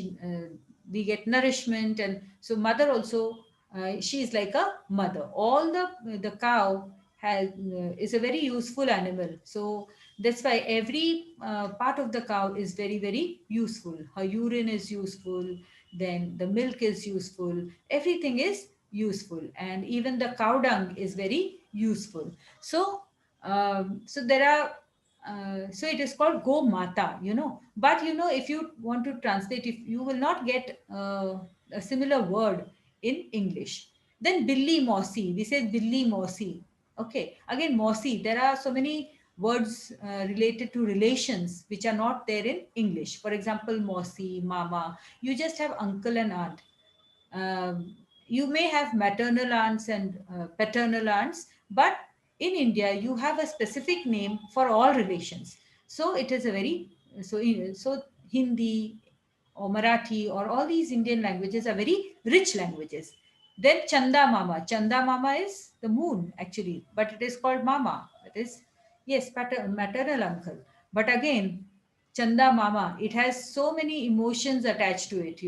we get nourishment, and so mother also, she is like a mother. All the cow has is a very useful animal. So that's why every part of the cow is very, very useful. Her urine is useful, then the milk is useful, everything is useful, and even the cow dung is very useful. So so there are so it is called Go Mata, but if you want to translate, if you will not get a similar word in English. Then Billy Mossy, we say Billy Mossy. Okay, again Mossy, there are so many words related to relations which are not there in English. For example, Mossy, Mama. You just have uncle and aunt. You may have maternal aunts and paternal aunts, but in India, you have a specific name for all relations. So it is a very, so Hindi or Marathi or all these Indian languages are very rich languages. Then Chanda Mama. Chanda Mama is the moon actually, but it is called Mama. That is, yes, maternal uncle. But again, Chanda Mama, it has so many emotions attached to it.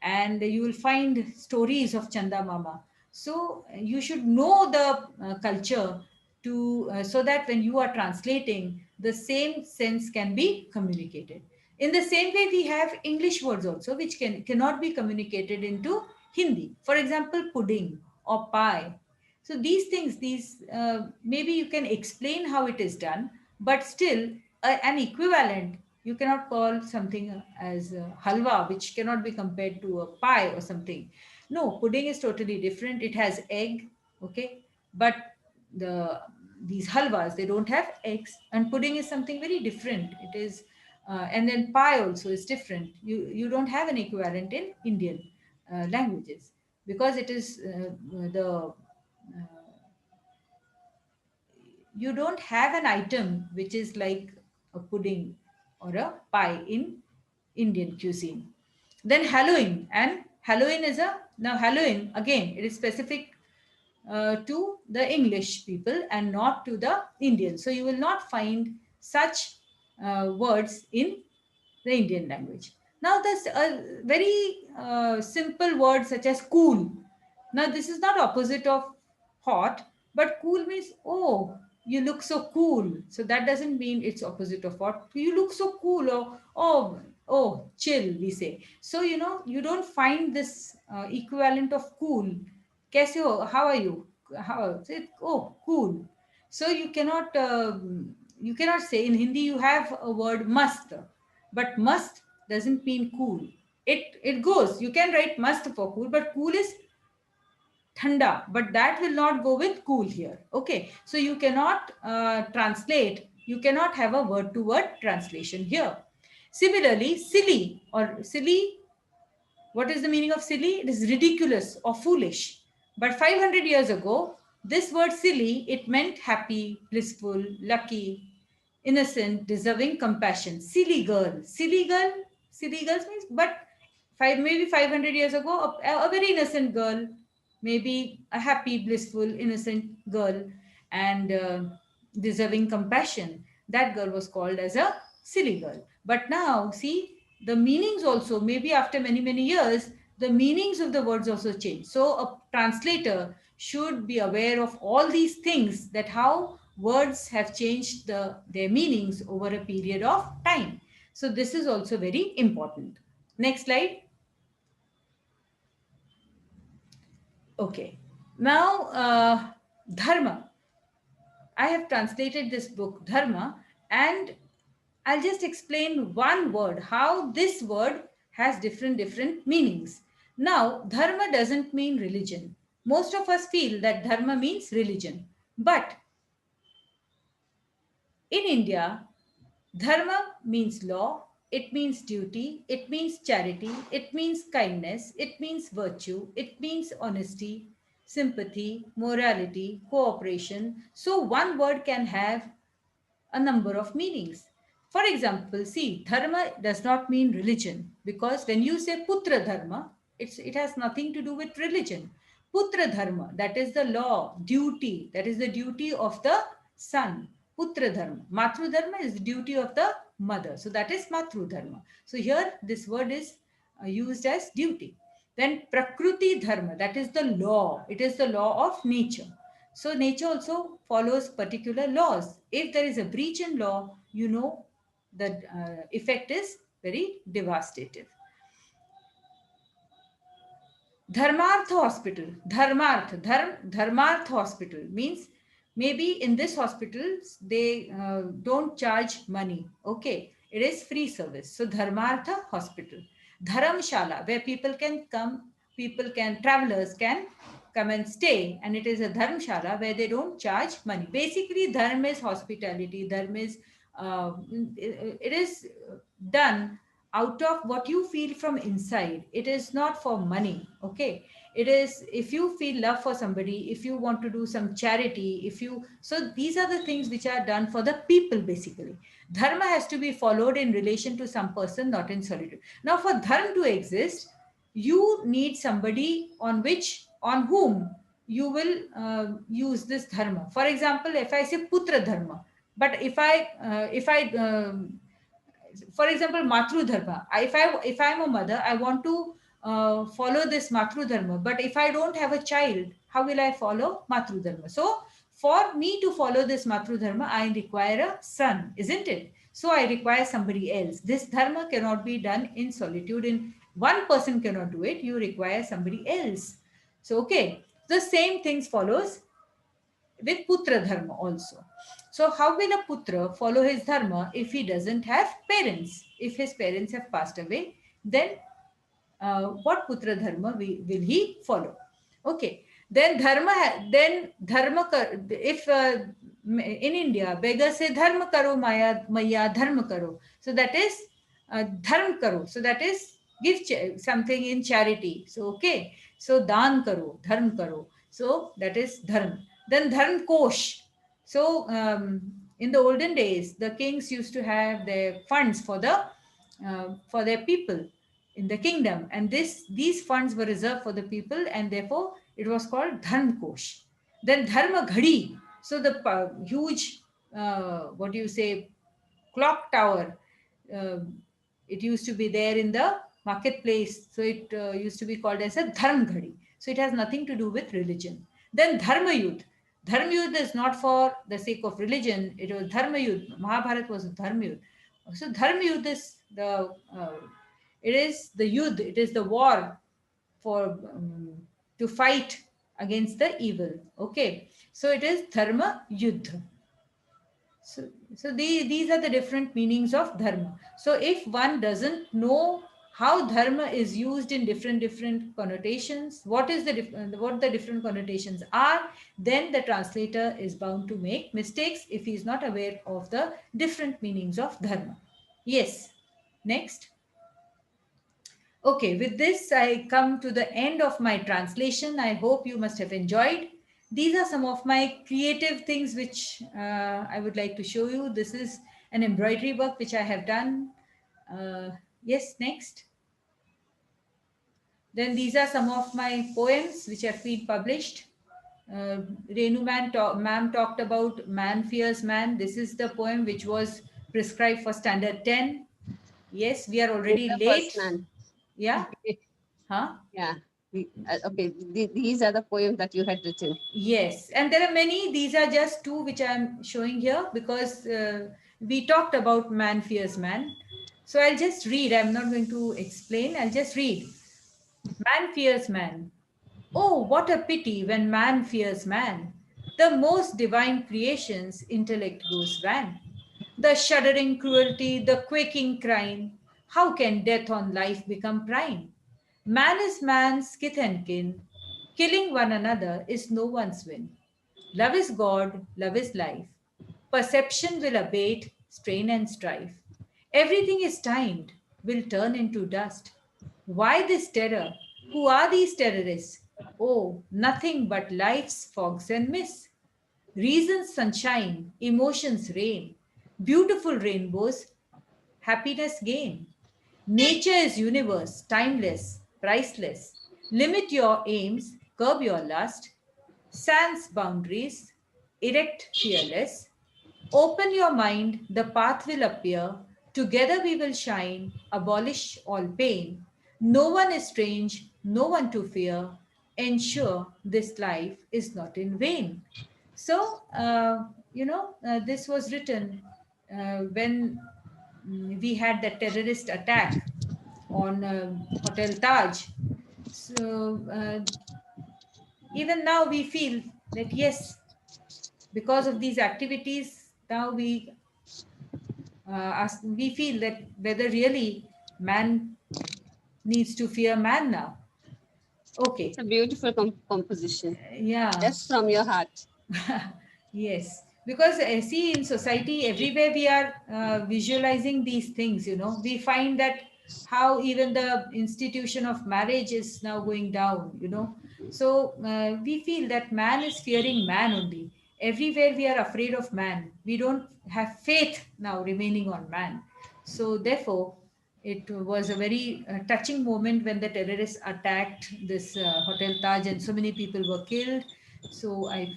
And you will find stories of Chanda Mama. So you should know the culture to so that when you are translating, the same sense can be communicated. In the same way, we have English words also which cannot be communicated into Hindi. For example, pudding or pie. So these things, maybe you can explain how it is done, but still an equivalent you cannot call something as halwa, which cannot be compared to a pie or something. No, pudding is totally different. It has egg, okay, but these halwas, they don't have eggs, and pudding is something very different. It is, and then pie also is different. You don't have an equivalent in Indian languages, because it is the you don't have an item which is like a pudding or a pie in Indian cuisine. Then Halloween, and Halloween is now Halloween again, it is specific to the English people and not to the Indians. So you will not find such words in the Indian language. Now, there's a very simple word such as cool. Now, this is not opposite of hot, but cool means, oh, you look so cool. So that doesn't mean it's opposite of hot. You look so cool, or chill, we say. So, you don't find this equivalent of cool. Kaise ho? How are you? How? Say, oh, cool. So you cannot say in Hindi. You have a word mast, but must doesn't mean cool. It goes. You can write must for cool, but cool is thanda, but that will not go with cool here. Okay, so you cannot translate. You cannot have a word to word translation here. Similarly, silly or silly. What is the meaning of silly? It is ridiculous or foolish. But 500 years ago, this word silly, it meant happy, blissful, lucky. innocent, deserving compassion. Silly girl. Silly girls means, but maybe 500 years ago, a very innocent girl, maybe a happy, blissful, innocent girl, and deserving compassion. That girl was called as a silly girl. But now, see, the meanings also, maybe after many, many years, the meanings of the words also change. So a translator should be aware of all these things, that how words have changed their meanings over a period of time. So this is also very important. Next slide. Okay. Now, dharma. I have translated this book, Dharma, and I'll just explain one word, how this word has different meanings. Now, dharma doesn't mean religion. Most of us feel that dharma means religion. But in India, dharma means law, it means duty, it means charity, it means kindness, it means virtue, it means honesty, sympathy, morality, cooperation. So one word can have a number of meanings. For example, see, dharma does not mean religion, because when you say putra dharma, it has nothing to do with religion. Putra dharma, that is the law, duty, that is the duty of the son. Putra dharma. Matru dharma is the duty of the mother. So that is matru dharma. So here this word is used as duty. Then prakruti dharma, that is the law. It is the law of nature. So nature also follows particular laws. If there is a breach in law, you know the effect is very devastating. Dharmarth hospital. Dharmarth hospital means maybe in this hospital they don't charge money. Okay, it is free service. So Dharmartha hospital. Dharamshala, where people can come, travelers can come and stay, and it is a dharmshala where they don't charge money. Basically, dharma is hospitality. Dharma is it is done out of what you feel from inside. It is not for money. Okay, it is if you feel love for somebody, if you want to do some charity, if you, so these are the things which are done for the people. Basically, dharma has to be followed in relation to some person, not in solitude. Now for dharma to exist, you need somebody on whom you will use this dharma. For example, if I say putra dharma, but if I for example, matru dharma. If I'm a mother, I want to follow this matru dharma. But if I don't have a child, how will I follow matru dharma? So for me to follow this matru dharma, I require a son, isn't it? So I require somebody else. This dharma cannot be done in solitude. In one person cannot do it. You require somebody else. So okay, the same things follows with putra dharma also. So how will a putra follow his dharma if he doesn't have parents? If his parents have passed away, then what putra dharma will he follow? Okay. Then if in India beggars say dharma karo maya dharma karo. So that is dharma karo. So that is give something in charity. So okay. So dan karo, dharma karo. So that is dharma. Then dharma kosh. So in the olden days, the kings used to have their funds for their people in the kingdom, and these funds were reserved for the people, and therefore it was called dharma kosh. Then dharma ghadi. So the huge what do you say, clock tower, uh, it used to be there in the marketplace, so it used to be called as a dharma ghadi. So it has nothing to do with religion. Then dharma yudh. Dharma yudh is not for the sake of religion. It was dharma yudh. Mahabharat was a dharma yudh. So dharma yudh is it is the yudh. It is the war for to fight against the evil. Okay, so it is dharma yudh. So these are the different meanings of dharma. So if one doesn't know how dharma is used in different connotations, what the different connotations are, then the translator is bound to make mistakes if he is not aware of the different meanings of dharma. Yes. Next. Okay, with this, I come to the end of my translation. I hope you must have enjoyed. These are some of my creative things which I would like to show you. This is an embroidery work which I have done. Yes, next. Then these are some of my poems which have been published. Renu ma'am talked about Man Fears Man. This is the poem which was prescribed for standard 10. Yes, we are With already the late. first man. Yeah. Huh? Yeah. Okay. These are the poems that you had written. Yes, and there are many. These are just two which I'm showing here because we talked about Man Fears Man. So I'll just read. I'm not going to explain. I'll just read. Man fears man. Oh, what a pity when man fears man. The most divine creation's intellect goes wan. The shuddering cruelty, the quaking crime. How can death on life become prime? Man is man's kith and kin. Killing one another is no one's win. Love is God, love is life. Perception will abate, strain and strife. Everything is timed, will turn into dust. Why this terror? Who are these terrorists? Oh, nothing but life's fogs and mist. Reason's sunshine, emotions rain. Beautiful rainbows, happiness gain. Nature is universe, timeless, priceless. Limit your aims, curb your lust. Sans boundaries, erect fearless. Open your mind, the path will appear. Together we will shine, abolish all pain. No one is strange, no one to fear. Ensure this life is not in vain. So, this was written when we had the terrorist attack on Hotel Taj. So, even now we feel that yes, because of these activities, now we feel that whether really man needs to fear man now. It's Okay. a beautiful composition. Yeah. Just from your heart. Yes, because see, in society everywhere we are visualizing these things. We find that how even the institution of marriage is now going down. So we feel that man is fearing man only. Everywhere we are afraid of man. We don't have faith now remaining on man. So therefore it was a very touching moment when the terrorists attacked this Hotel Taj and so many people were killed. So I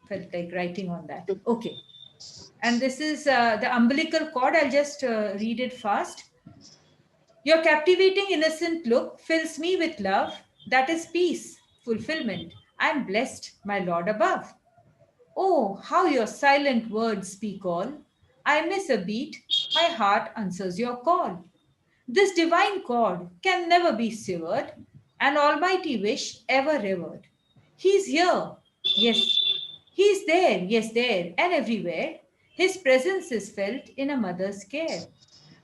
felt like writing on that. Okay. And this is the umbilical cord. I'll just read it fast. Your captivating innocent look fills me with love. That is peace, fulfillment. I'm blessed, my Lord above. Oh, how your silent words speak all. I miss a beat. My heart answers your call. This divine chord can never be severed, an almighty wish ever revered. He's here, yes, he's there, yes, there, and everywhere. His presence is felt in a mother's care.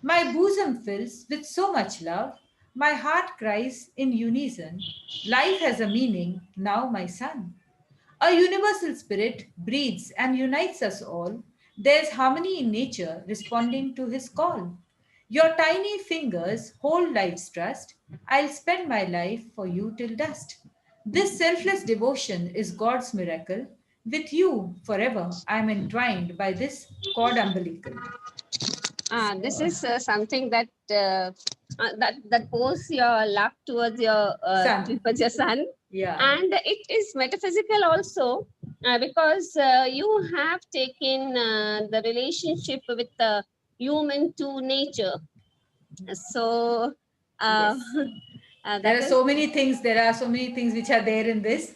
My bosom fills with so much love, my heart cries in unison. Life has a meaning now, my son. A universal spirit breathes and unites us all. There's harmony in nature responding to his call. Your tiny fingers hold life's trust. I'll spend my life for you till dust. This selfless devotion is God's miracle. With you forever, I'm entwined by this cord umbilical. This So, is something that pulls your love son. towards your son, Yeah. and it is metaphysical also because you have taken the relationship with the human to nature. So uh, Yes. There that are is so many things. There are so many things which are there in this,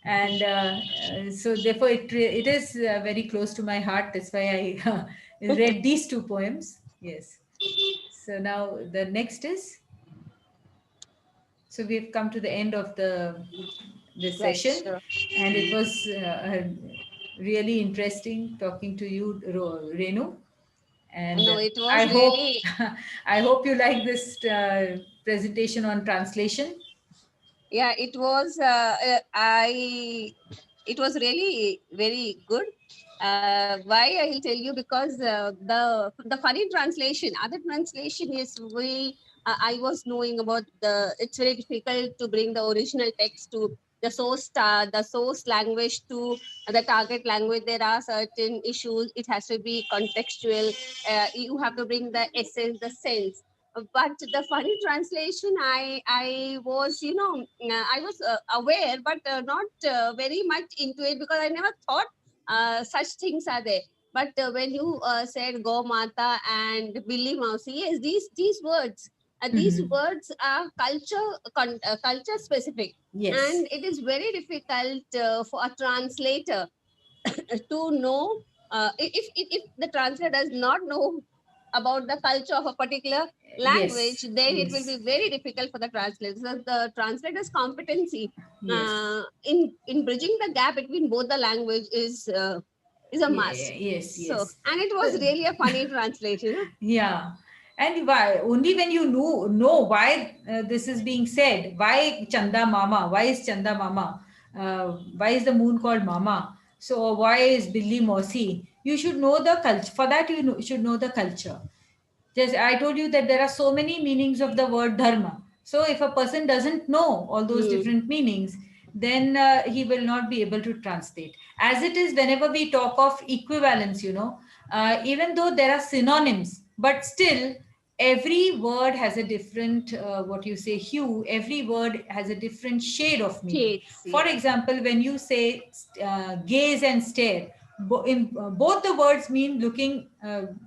and so therefore it is very close to my heart. That's why I read these two poems. Yes. So now the next is. So we've come to the end of the this right. session, Sure. and it was really interesting talking to you, Renu. And No, it I was hope really I hope you like this presentation on translation. yeah. It was really very good. Why I will tell you because the funny translation, other translation is we I was knowing about the. It's very difficult to bring the original text to the source language to the target language. There are certain issues. It has to be contextual. You have to bring the essence, the sense. But the funny translation, I was, I was aware, but not very much into it, because I never thought such things are there. But when you said Go Mata and Billy Mousy, yes, these words, these Mhm. words are culture specific, Yes. and it is very difficult for a translator to know, if the translator does not know about the culture of a particular language, Yes. then it will Yes. be very difficult for the translator. So the translator's competency Yes. in bridging the gap between both the language is a must. Yes. So, Yes. and it was really a funny translation. Yeah. And why, only when you know why this is being said, why Chanda Mama, why is Chanda Mama, why is the moon called Mama, so why is Billy Mossy, you should know the culture. For that, should know the culture. Just I told you that there are so many meanings of the word dharma. So if a person doesn't know all those Hmm. different meanings, then he will not be able to translate. As it is, whenever we talk of equivalence, even though there are synonyms, but still every word has a different, what you say, hue. Every word has a different shade of meaning. Shades, For yes. example, when you say gaze and stare, both the words mean looking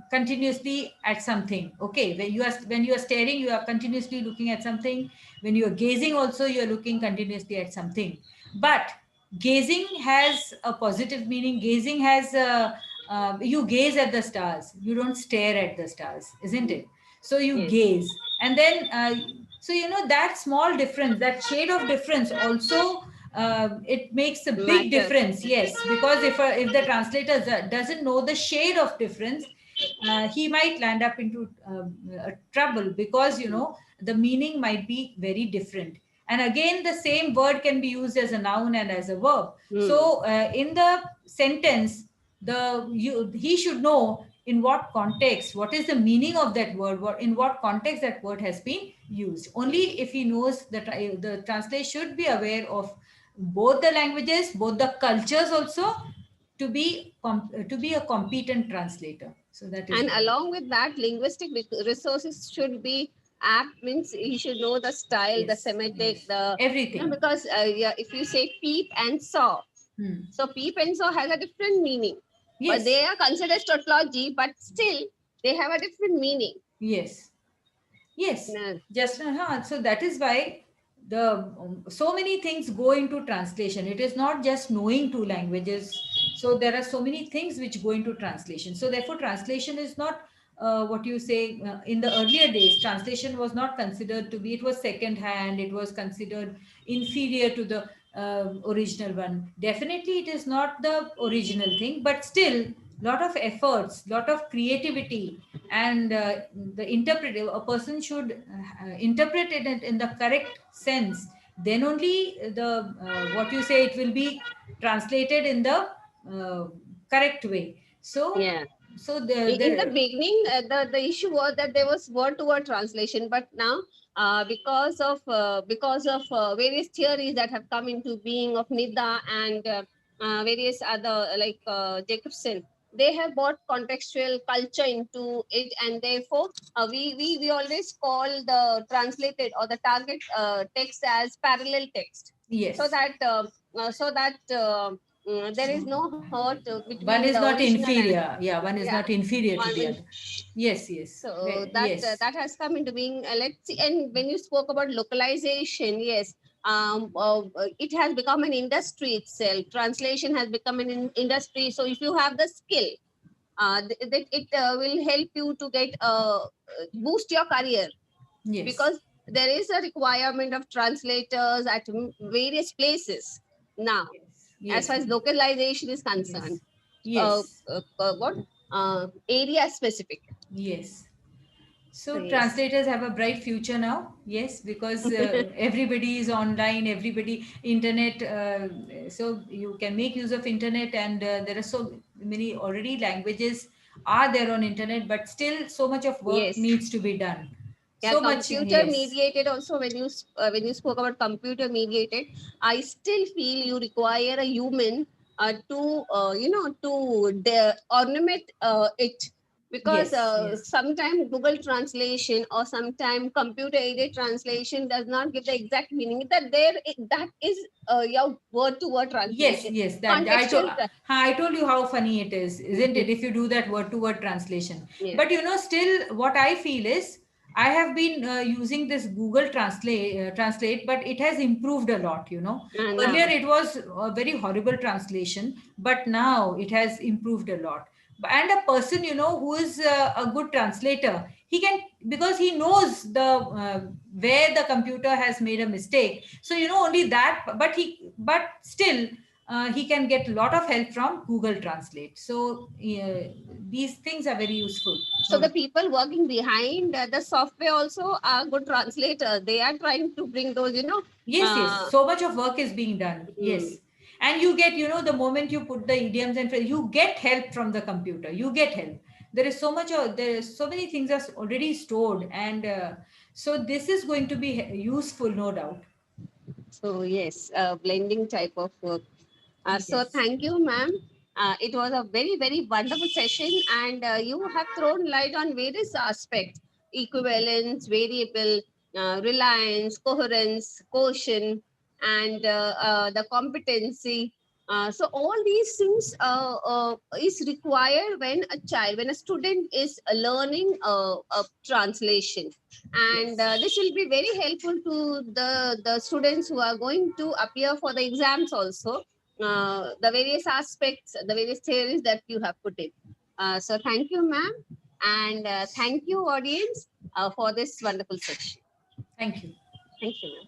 continuously at something. Okay, when you are staring, you are continuously looking at something. When you are gazing also, you are looking continuously at something. But gazing has a positive meaning. Gazing has you gaze at the stars, you don't stare at the stars, isn't it? So you Yes. gaze, and then so that small difference, that shade of difference also, it makes a big Matter. difference. Yes, because if the translator doesn't know the shade of difference, he might land up into trouble, because the meaning might be very different. And again, the same word can be used as a noun and as a verb. Hmm. So in the sentence, he should know in what context, what is the meaning of that word, in what context that word has been used. Only if he knows that, the translator should be aware of both the languages, both the cultures also, to be a competent translator. So that is And what. along with that, linguistic resources should be apt, means you should know the style, the Yes, semantic, yes, everything. because yeah, if you say peep and saw, Hmm. so peep and saw has a different meaning, but Yes, they are considered tautology, but still they have a different meaning. yes. Yes, No. just so that is why the so many things go into translation. It is not just knowing two languages. So there are so many things which go into translation. So therefore, translation is not, what you say, in the earlier days. Translation was not considered to be. It was second hand. It was considered inferior to the original one. Definitely, it is not the original thing, but still, lot of efforts, lot of creativity, and the interpreter, a person should interpret it in the correct sense. Then only the, what you say, it will be translated in the uh, correct way. So Yeah. In the the beginning, the issue was that there was word to word translation, but now, because of various theories that have come into being of Nida and various other, like Jacobson, they have brought contextual culture into it, and therefore we always call the translated or the target text as parallel text, so yes, that there is no hurt between one the is not original and, inferior. Yeah, one is yeah, not inferior to one the will. other. Yes, yes, So yes, that has come into being. Let's see. And when you spoke about localization, yes, it has become an industry itself. Translation has become an industry. So if you have the skill, it will help you to get boost your career, yes, because there is a requirement of translators at various places now, as yes, far as localization is concerned. yes, yes, What area specific? yes. So So yes. translators have a bright future now, yes, because everybody is online, everybody internet. So you can make use of internet, and there are so many already languages are there on internet, but still so much of work Yes. needs to be done. Yeah, So much, computer yes. mediated also, when you spoke about computer mediated, I still feel you require a human to ornament it, because Yes, yes. sometimes Google translation or sometimes computer aided translation does not give the exact meaning that that is your word to word Yes, translation, yes, that contextual. I told you how funny it is, isn't Mhm. it? If you do that word to word translation, Yeah. but still, what I feel is I have been using this Google Translate, but it has improved a lot. Earlier Now, it was a very horrible translation, but now it has improved a lot. And a person who is a good translator, he can, because he knows the where the computer has made a mistake. So only that, but still he can get a lot of help from Google Translate. So these things are very useful. so No. the people working behind the software also are good translators. They are trying to bring those, Yes, yes. uh, So much of work is being done. mm, Yes. And you get, the moment you put the idioms and you get help from the computer. You get help. There is so many things are already stored. And so this is going to be useful, no doubt. so yes, blending type of work. So Yes. thank you, ma'am. It was a very, very wonderful session, and you have thrown light on various aspects: equivalence, variable, reliance, coherence, quotient, and the competency. So all these things is required when a student is learning a translation, and Yes. this will be very helpful to the students who are going to appear for the exams also, the various aspects, the various theories that you have put in. So thank you, ma'am, and thank you, audience, for this wonderful session. Thank you. Thank you, ma'am.